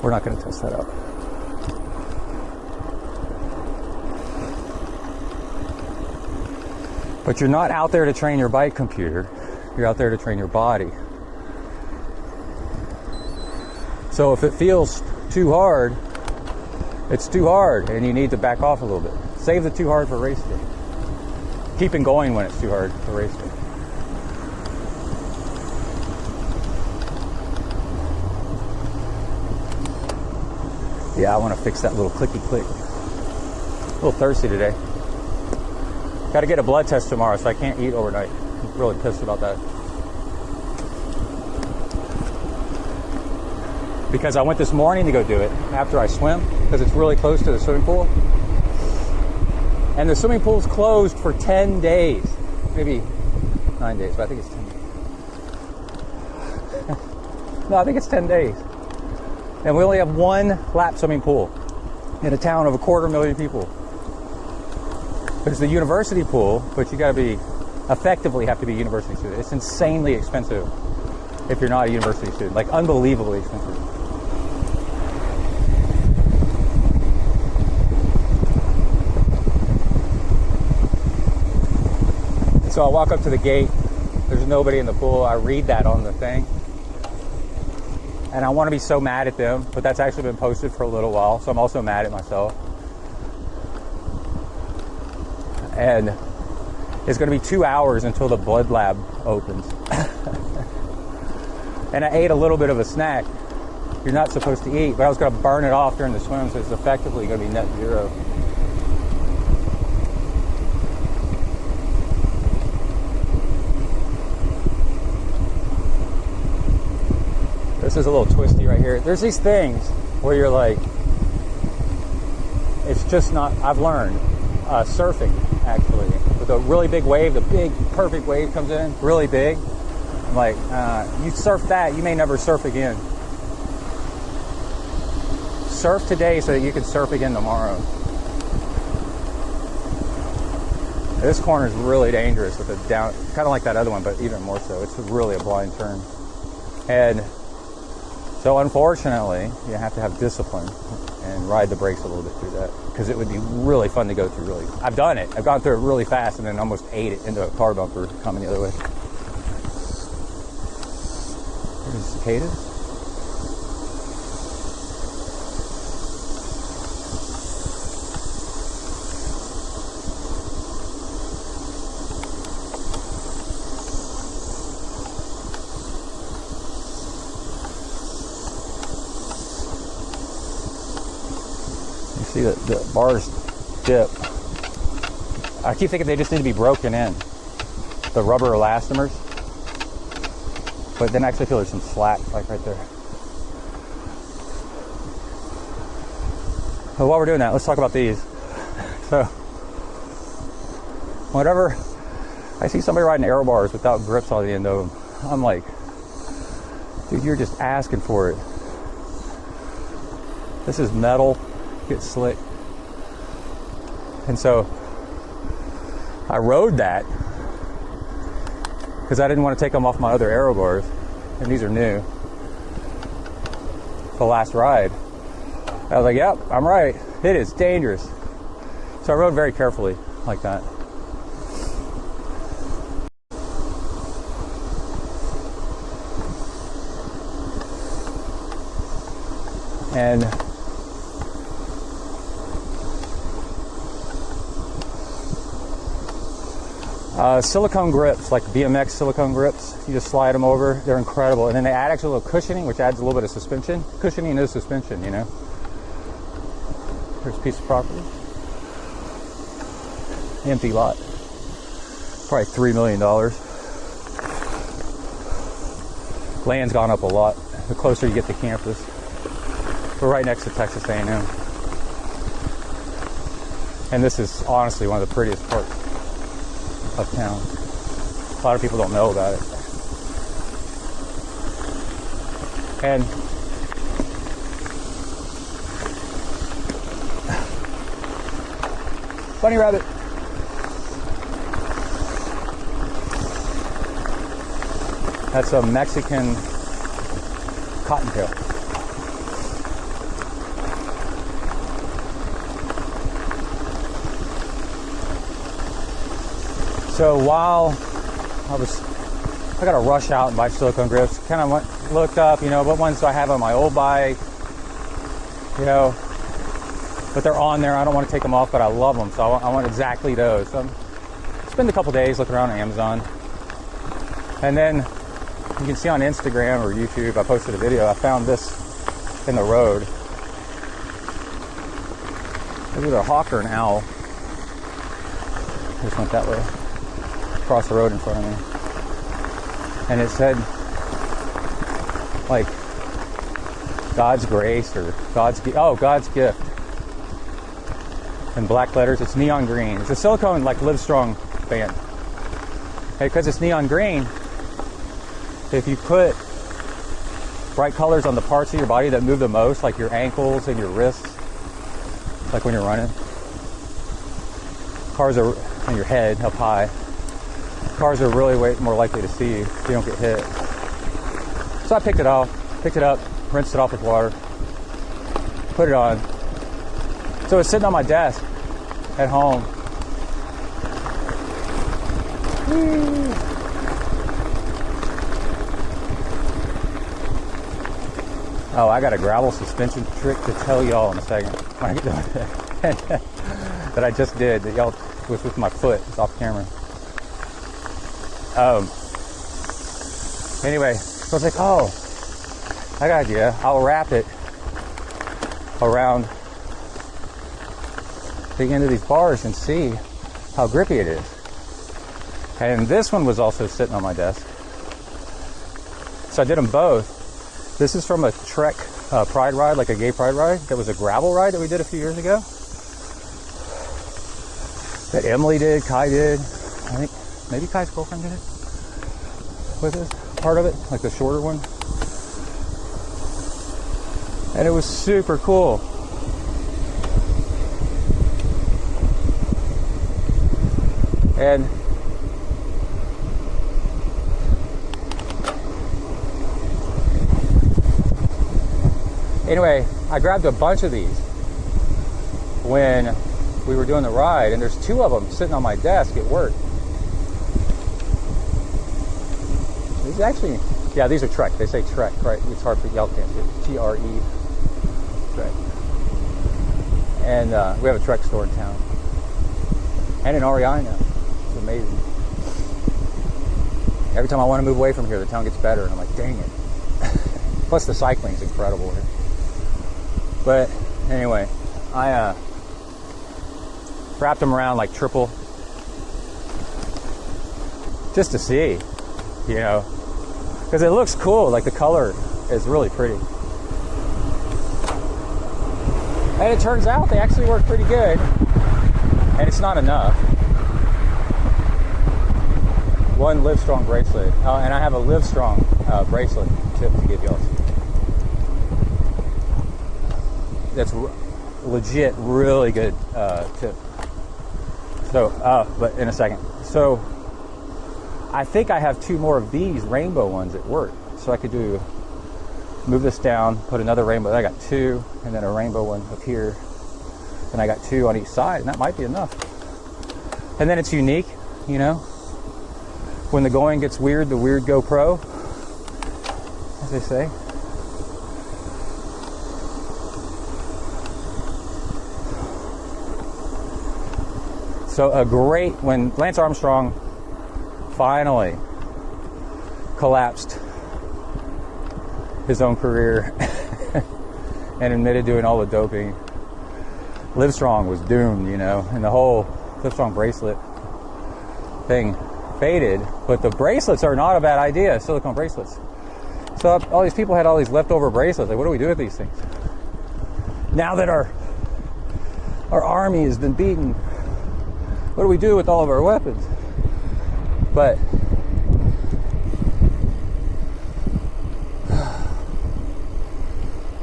We're not going to test that out. But you're not out there to train your bike computer. You're out there to train your body. So if it feels too hard, it's too hard, and you need to back off a little bit. Save the too hard for race day. Keeping going when it's too hard for race day. Yeah, I want to fix that little clicky click. A little thirsty today. Got to get a blood test tomorrow, so I can't eat overnight. I'm really pissed about that. Because I went this morning to go do it after I swim, because it's really close to the swimming pool. And the swimming pool's closed for 10 days. Maybe 9 days, but I think it's 10 days. No, I think it's 10 days. And we only have one lap swimming pool in a town of 250,000 people. It's the university pool, but you got to be, effectively have to be a university student. It's insanely expensive if you're not a university student, like unbelievably expensive. So I walk up to the gate, there's nobody in the pool, I read that on the thing. And I want to be so mad at them, but that's actually been posted for a little while, so I'm also mad at myself. And it's going to be 2 hours until the blood lab opens. And I ate a little bit of a snack. You're not supposed to eat, but I was going to burn it off during the swim, so it's effectively going to be net zero. This is a little twisty right here. There's these things where you're like, it's just not, I've learned, surfing actually, with a really big wave, the big perfect wave comes in, really big. I'm like, you surf that, you may never surf again. Surf today so that you can surf again tomorrow. This corner is really dangerous with a down, kind of like that other one, but even more so. It's really a blind turn. And so unfortunately, you have to have discipline and ride the brakes a little bit through that, because it would be really fun to go through really. I've done it. I've gone through it really fast and then almost ate it into a car bumper coming the other way. There's cicadas. See the bars dip. I keep thinking they just need to be broken in, the rubber elastomers, but then I actually feel there's some slack like right there. So while we're doing that, let's talk about these. So whenever I see somebody riding aerobars without grips on the end of them, I'm like, dude, you're just asking for it. This is metal. Get slick. And so I rode that because I didn't want to take them off my other aerobars, and these are new. The last ride, I was like, yep, I'm right, it is dangerous. So I rode very carefully like that. And silicone grips, like BMX silicone grips, you just slide them over, they're incredible. And then they add actually a little cushioning, which adds a little bit of suspension. Cushioning is suspension, you know. Here's a piece of property. Empty lot. Probably $3 million. Land's gone up a lot the closer you get to campus. We're right next to Texas A&M. And this is honestly one of the prettiest parts of town. A lot of people don't know about it. And bunny rabbit. That's a Mexican cottontail. So while I got to rush out and buy silicone grips. Kind of looked up, what ones do I have on my old bike, but they're on there. I don't want to take them off, but I love them, so I want exactly those. So I spent a couple days looking around on Amazon, and then you can see on Instagram or YouTube, I posted a video. I found this in the road. It was either a hawk or an owl. Just went that way, across the road in front of me. And it said, like, God's grace or God's gift. In black letters, it's neon green. It's a silicone, like, Livestrong band. Because it's neon green, if you put bright colors on the parts of your body that move the most, like your ankles and your wrists, like when you're running, and your head up high, cars are really way more likely to see you so you don't get hit. So I picked it up, rinsed it off with water, put it on. So it's sitting on my desk at home. Oh, I got a gravel suspension trick to tell y'all in a second when I get done with it. That I just did, that y'all was with my foot. It's off camera. Anyway, so I was like, I got an idea. I'll wrap it around the end of these bars and see how grippy it is. And this one was also sitting on my desk. So I did them both. This is from a Trek pride ride, like a gay pride ride. That was a gravel ride that we did a few years ago. That Emily did, Kai did. I think maybe Kai's girlfriend did it with us, part of it, like the shorter one. And it was super cool. And anyway, I grabbed a bunch of these when we were doing the ride, and there's two of them sitting on my desk at work. These actually, yeah, these are Trek. They say Trek, right? It's hard for y'all can't see it. T-R-E, Trek. And we have a Trek store in town, and in REI now. It's amazing. Every time I want to move away from here, the town gets better, and I'm like, dang it. Plus the cycling's incredible here. But anyway, I wrapped them around like triple, just to see, because it looks cool. Like the color is really pretty, and it turns out they actually work pretty good. And it's not enough. One Livestrong bracelet, and I have a Livestrong bracelet tip to give y'all. That's legit, really good tip. So, but in a second. So, I think I have two more of these rainbow ones at work. So I could move this down, put another rainbow. I got two, and then a rainbow one up here. And I got two on each side, and that might be enough. And then it's unique, When the going gets weird, the weird go pro, as they say. So when Lance Armstrong finally collapsed his own career and admitted doing all the doping, Livestrong was doomed, and the whole Livestrong bracelet thing faded. But the bracelets are not a bad idea, silicone bracelets. So all these people had all these leftover bracelets. Like, what do we do with these things? Now that our army has been beaten, what do we do with all of our weapons? But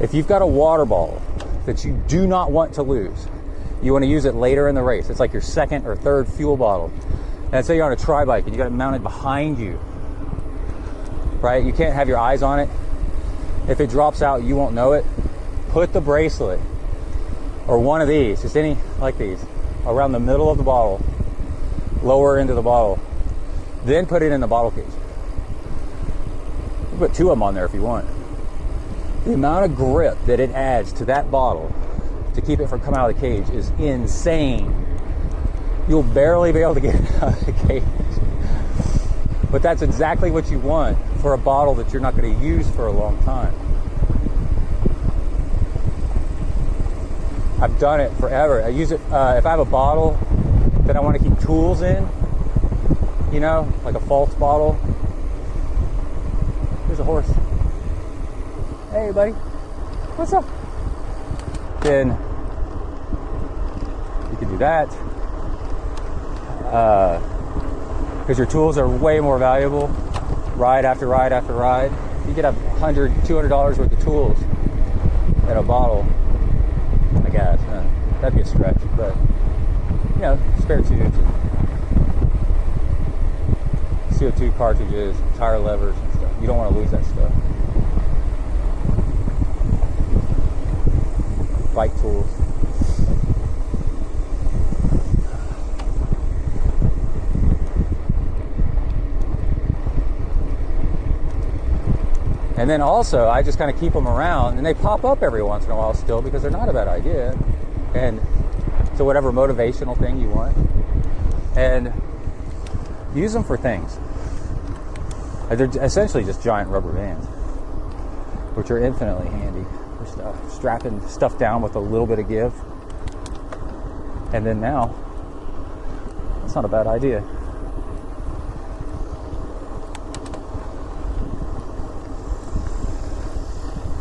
If you've got a water bottle that you do not want to lose, you want to use it later in the race. It's like your second or third fuel bottle. And say you're on a tri-bike and you got it mounted behind you, right? You can't have your eyes on it. If it drops out, you won't know it. Put the bracelet or one of these, just any like these, around the middle of the bottle, lower into the bottle. Then put it in the bottle case. You put 2 of them on there if you want. The amount of grip that it adds to that bottle to keep it from coming out of the cage is insane. You'll barely be able to get it out of the cage. But that's exactly what you want for a bottle that you're not going to use for a long time. I've done it forever. I use it if I have a bottle that I want to keep tools in, you know, like a false bottle. There's a horse. Hey, buddy. What's up? Then you can do that. Because your tools are way more valuable ride after ride after ride. You could have $100, $200 worth of tools in a bottle, I guess. That'd be a stretch, but you know, spare tubes, CO2 cartridges, tire levers and stuff. You don't want to lose that stuff. Bike tools. And then also, I just kind of keep them around, and they pop up every once in a while still because they're not a bad idea. And so whatever motivational thing you want, and use them for things. They're essentially just giant rubber bands, which are infinitely handy for stuff. Strapping stuff down with a little bit of give. And then now, it's not a bad idea.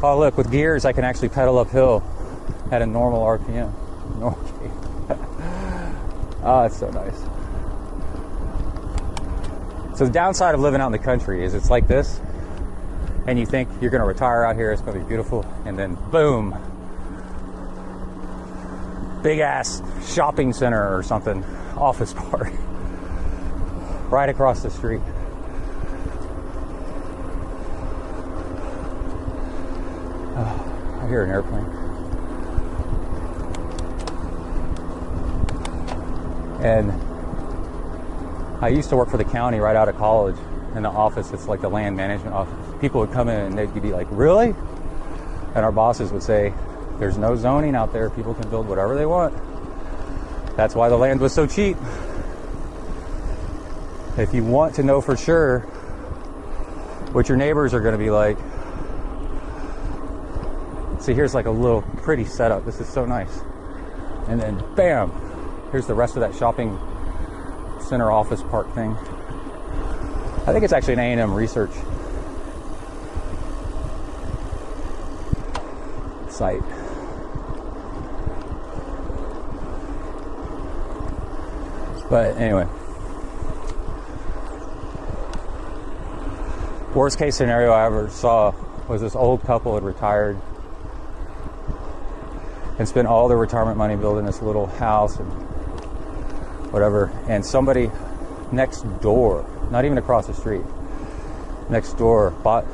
Oh look, with gears I can actually pedal uphill at a normal RPM. Oh, it's so nice. So the downside of living out in the country is it's like this, and you think you're going to retire out here, it's going to be beautiful, and then boom, big ass shopping center or something, office park, right across the street. I hear an airplane. And I used to work for the county right out of college in the office. It's like the land management office. People would come in and they'd be like, really? And our bosses would say, there's no zoning out there. People can build whatever they want. That's why the land was so cheap. If you want to know for sure what your neighbors are going to be like, see, here's like a little pretty setup. This is so nice. And then bam, here's the rest of that shopping center office park thing. I think it's actually an A&M research site. But anyway, worst case scenario I ever saw was this old couple had retired and spent all their retirement money building this little house and whatever, and somebody next door, not even across the street, next door bought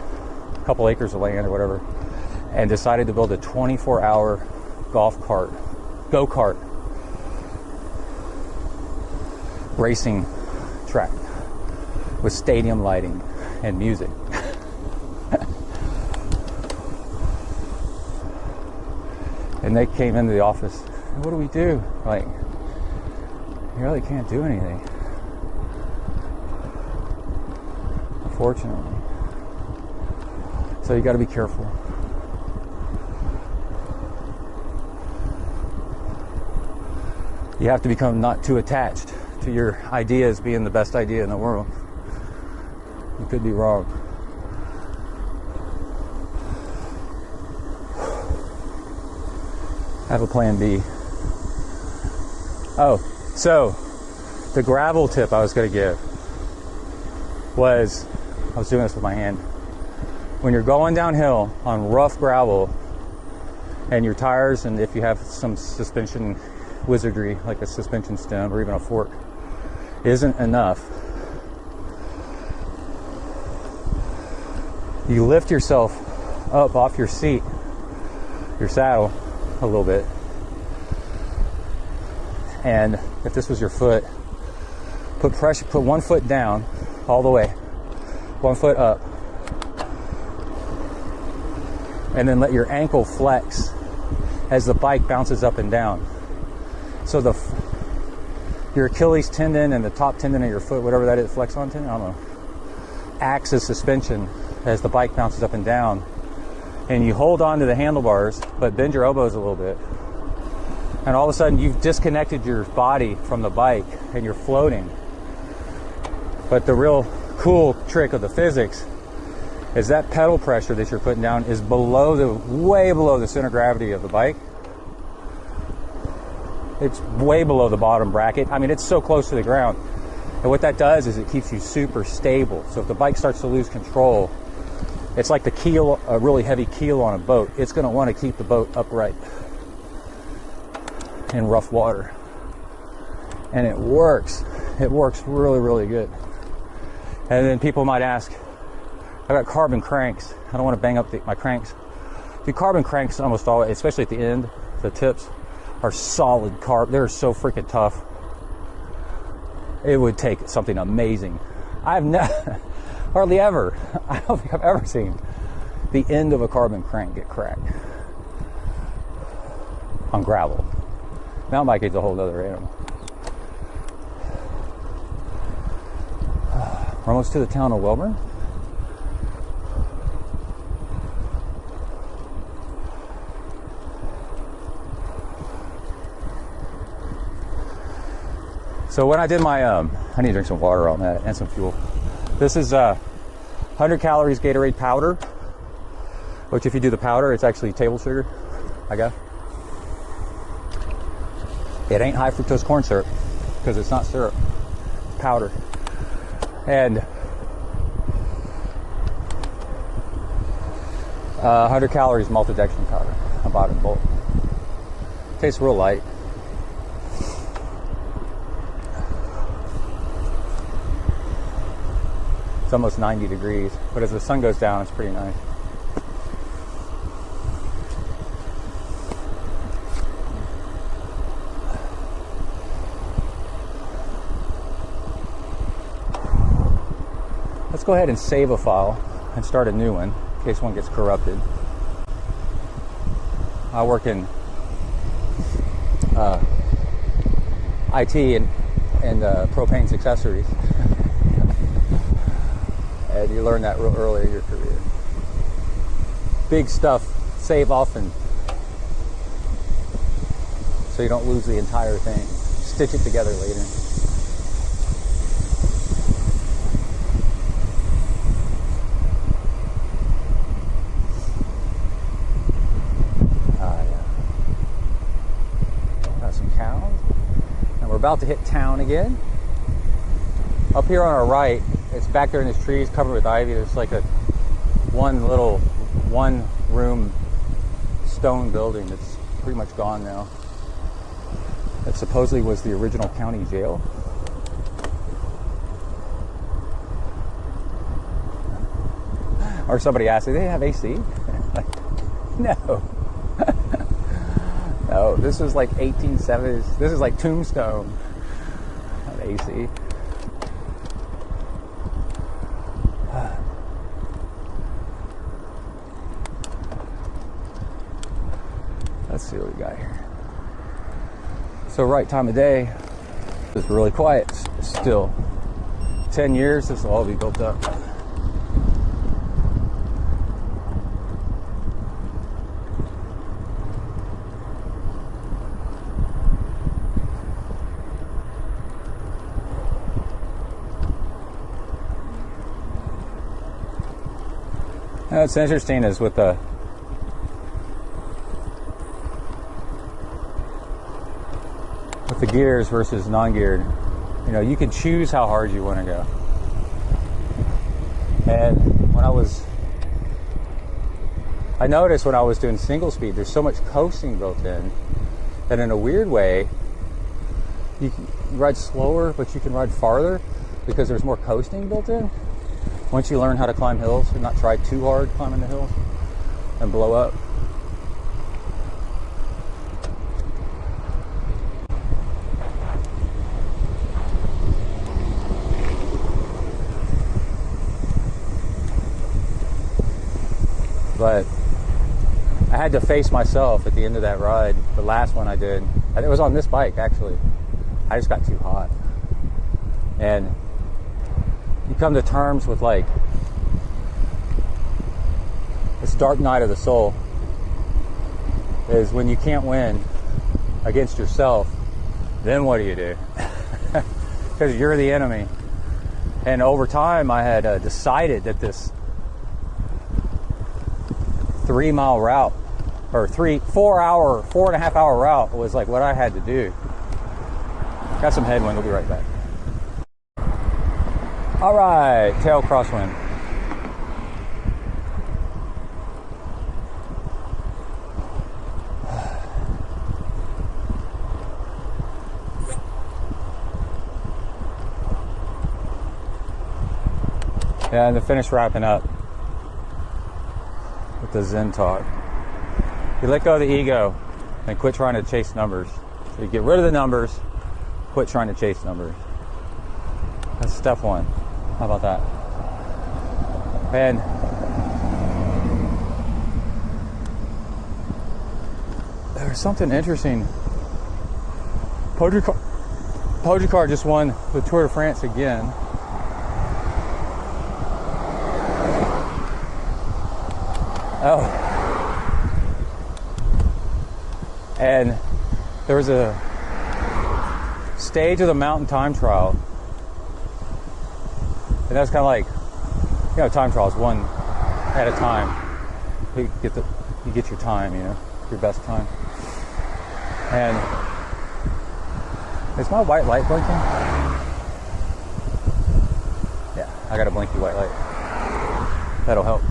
a couple acres of land or whatever and decided to build a 24-hour go-kart racing track with stadium lighting and music. And they came into the office, what do we do? Like, you really can't do anything, unfortunately. So you got to be careful. You have to become not too attached to your idea as being the best idea in the world. You could be wrong. Have a plan B. Oh, so the gravel tip I was going to give was, I was doing this with my hand. When you're going downhill on rough gravel, And your tires, and if you have some suspension wizardry like a suspension stem or even a fork, isn't enough. You lift yourself up off your seat, your saddle, a little bit. And if this was your foot, put pressure, put one foot down all the way, one foot up, and then let your ankle flex as the bike bounces up and down. So your Achilles tendon and the top tendon of your foot, whatever that is, flex on tendon, I don't know, acts as suspension as the bike bounces up and down. And you hold on to the handlebars, but bend your elbows a little bit. And all of a sudden you've disconnected your body from the bike and you're floating. But the real cool trick of the physics is that pedal pressure that you're putting down is way below the center of gravity of the bike. It's way below the bottom bracket. I mean, it's so close to the ground. And what that does is it keeps you super stable. So if the bike starts to lose control, it's like the keel, a really heavy keel on a boat. It's going to want to keep the boat upright in rough water. And it works. It works really, really good. And then people might ask, I got carbon cranks. I don't want to bang up my cranks. The carbon cranks almost always, especially at the end, the tips, are solid carb. They're so freaking tough. It would take something amazing. I've never, hardly ever, I don't think I've ever seen the end of a carbon crank get cracked on gravel. Mountain bike is a whole other animal. We're almost to the town of Welborn. So when I did my, I need to drink some water on that and some fuel. This is 100 calories Gatorade powder, which if you do the powder, it's actually table sugar, I guess. It ain't high fructose corn syrup because it's not syrup, it's powder. And 100 calories maltodextrin powder. I bought it in bulk. Tastes real light. It's almost 90 degrees, but as the sun goes down, it's pretty nice. Let's go ahead and save a file and start a new one in case one gets corrupted. I work in IT and propane accessories. And you learn that real early in your career. Big stuff, save often, so you don't lose the entire thing. Stitch it together later. Got some cows, and we're about to hit town again. Up here on our right, it's back there in these trees covered with ivy. There's like a one room stone building that's pretty much gone now. That supposedly was the original county jail. Or somebody asked, do they have AC? Like, no. No, this was like 1870s. This is like Tombstone. Not AC. Let's see what we got here. So right time of day, it's really quiet still. 10 years, this will all be built up. Now, what's interesting is with the gears versus non-geared, you know, you can choose how hard you want to go. And when I was I noticed when I was doing single speed, there's so much coasting built in that in a weird way, you can ride slower, but you can ride farther because there's more coasting built in. Once you learn how to climb hills and not try too hard climbing the hills and blow up. But I had to face myself at the end of that ride. The last one I did, it was on this bike actually. I just got too hot. And you come to terms with like this dark night of the soul is when you can't win against yourself, then what do you do? Because you're the enemy. And over time I had decided that this 3-mile route or 4.5 hour route was like what I had to do. Got some headwind, we'll be right back. All right, tail crosswind. Yeah, and to finish wrapping up with the Zen talk. You let go of the ego and quit trying to chase numbers. So you get rid of the numbers, quit trying to chase numbers. That's step one. How about that? And there's something interesting. Pogacar just won the Tour de France again. Oh. And there was a stage of the mountain time trial. And that's kind of like, time trials, one at a time. You get your time, your best time. And is my white light blinking? Yeah, I got a blinky white light. That'll help.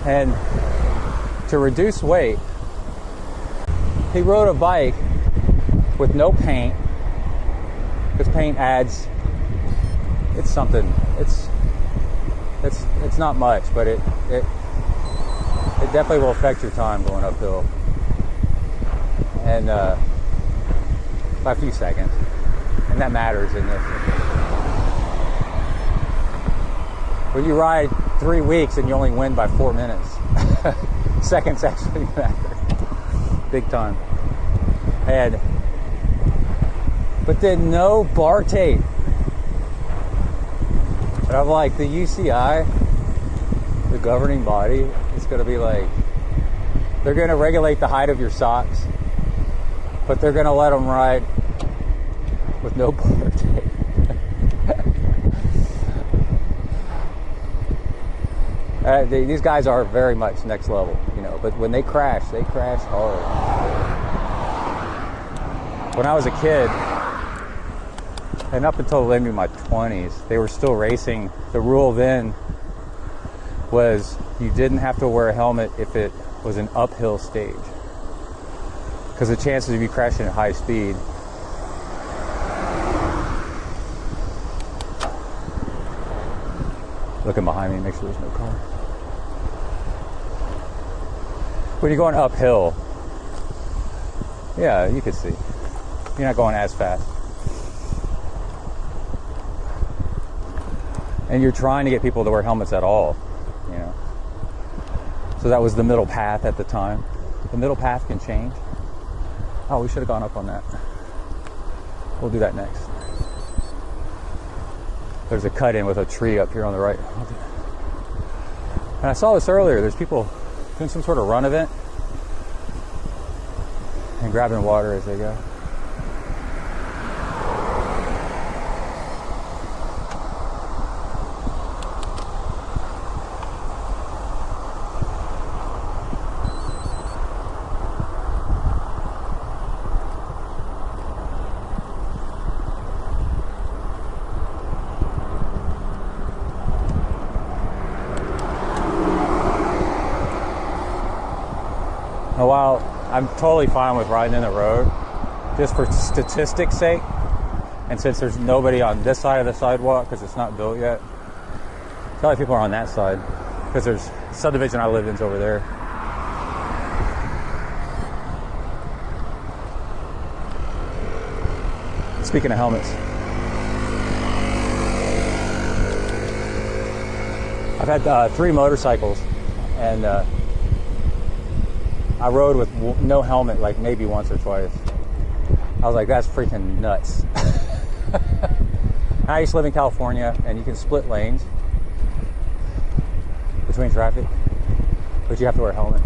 And to reduce weight, he rode a bike with no paint. Because paint adds, it's something. It's not much, but it definitely will affect your time going uphill. And by a few seconds. And that matters in this. When you ride 3 weeks and you only win by 4 minutes, seconds actually matter. Big time. But then no bar tape. And I'm like, the UCI, the governing body, is going to be like, they're going to regulate the height of your socks, but they're going to let them ride with no bar tape. These guys are very much next level, but when they crash hard. When I was a kid, and up until maybe my 20s, they were still racing. The rule then was you didn't have to wear a helmet if it was an uphill stage, because the chances of you crashing at high speed. Looking behind me, make sure there's no car. When you're going uphill, yeah, you can see. You're not going as fast. And you're trying to get people to wear helmets at all, So that was the middle path at the time. The middle path can change. Oh, we should have gone up on that. We'll do that next. There's a cut-in with a tree up here on the right. And I saw this earlier. There's people doing some sort of run event and grabbing water as they go. while I'm totally fine with riding in the road, just for statistics' sake, and since there's nobody on this side of the sidewalk because it's not built yet, probably people are on that side because there's subdivision I live in's over there. Speaking of helmets, I've had 3 motorcycles, and I rode with no helmet like maybe once or twice. I was like, that's freaking nuts. I used to live in California, and you can split lanes between traffic, but you have to wear a helmet.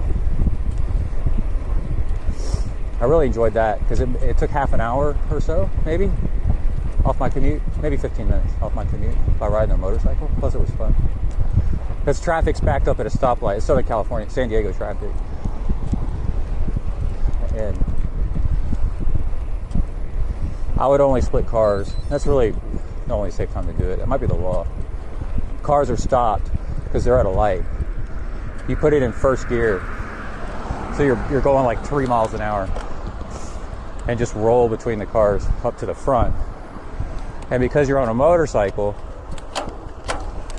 I really enjoyed that because it took half an hour or so, maybe, off my commute, maybe 15 minutes off my commute by riding a motorcycle. Plus, it was fun because traffic's backed up at a stoplight. It's Southern California, San Diego traffic, and I would only split cars. That's really the only safe time to do it. It might be the law. Cars are stopped because they're at a light. You put it in first gear, so you're going like 3 miles an hour, and just roll between the cars up to the front. And because you're on a motorcycle,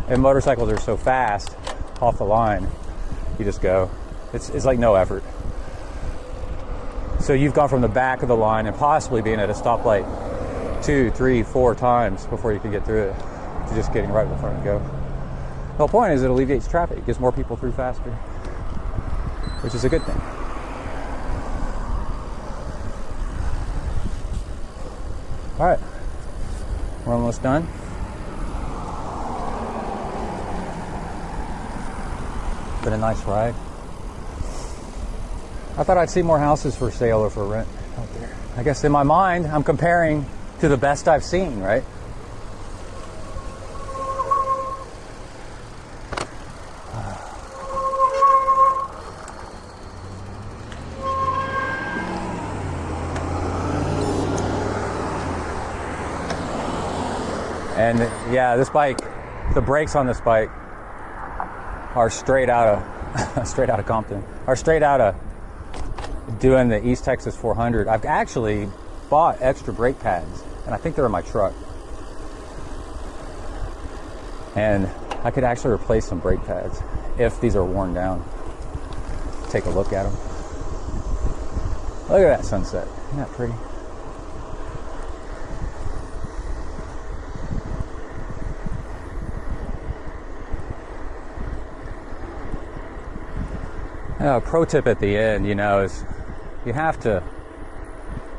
and motorcycles are so fast off the line, you just go. It's like no effort. So you've gone from the back of the line and possibly being at a stoplight 2, 3, 4 times before you can get through it, to just getting right in the front and go. The whole point is it alleviates traffic. It gets more people through faster, which is a good thing. All right, we're almost done. Been a nice ride. I thought I'd see more houses for sale or for rent out there. I guess in my mind, I'm comparing to the best I've seen, right? And yeah, this bike, the brakes on this bike are straight out of Compton, are straight out of doing the East Texas 400. I've actually bought extra brake pads, and I think they're in my truck. And I could actually replace some brake pads if these are worn down. Take a look at them. Look at that sunset. Isn't that pretty? A pro tip at the end, is you have to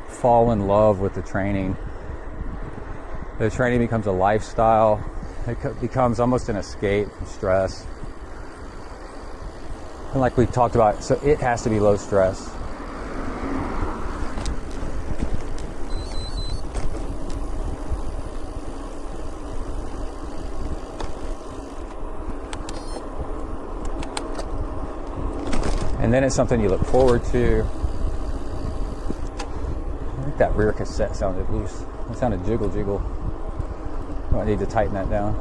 fall in love with the training. The training becomes a lifestyle. It becomes almost an escape from stress. And like we talked about, so it has to be low stress. And then it's something you look forward to. I think that rear cassette sounded loose. It sounded jiggle jiggle. I need to tighten that down.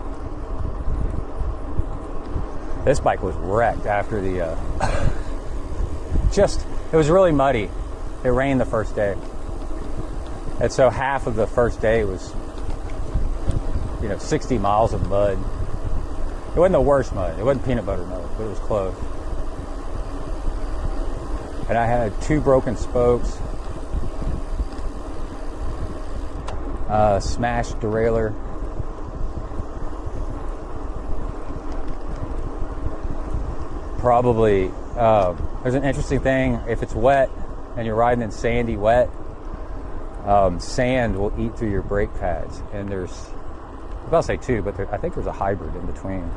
This bike was wrecked after the it was really muddy. It rained the first day. And so half of the first day was 60 miles of mud. It wasn't the worst mud. It wasn't peanut butter mud, but it was close. And I had 2 broken spokes, smashed derailleur, probably, there's an interesting thing, if it's wet and you're riding in sandy wet, sand will eat through your brake pads. And there's, I'm about to say 2, but I think there's a hybrid in between.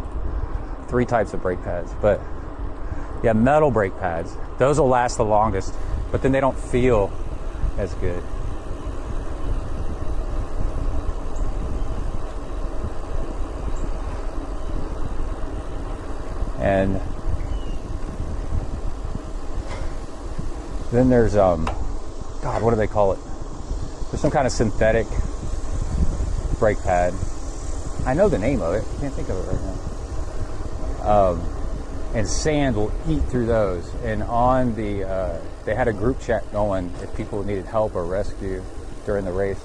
3 types of brake pads, but yeah, metal brake pads, those will last the longest, but then they don't feel as good. And then there's, God, what do they call it? There's some kind of synthetic brake pad. I know the name of it, I can't think of it right now. And sand will eat through those. And on the they had a group chat going if people needed help or rescue during the race.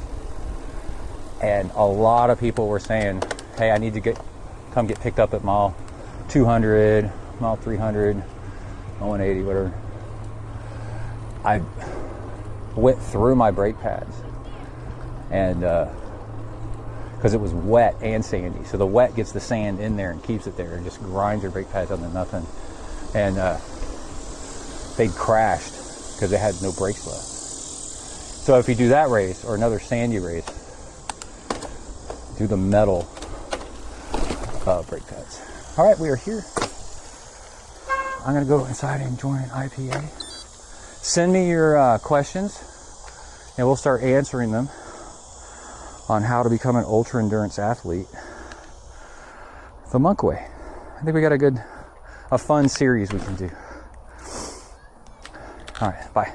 And a lot of people were saying, hey, I need to come get picked up at mile 200, mile 300, mile 180, whatever. I went through my brake pads, and because it was wet and sandy, so the wet gets the sand in there and keeps it there and just grinds your brake pads onto nothing. And they'd crashed because they had no brakes left. So if you do that race or another sandy race, do the metal brake pads. All right, we are here. I'm gonna go inside and join an IPA. Send me your questions and we'll start answering them on how to become an ultra endurance athlete the monk way. I think we got a fun series we can do. All right, bye.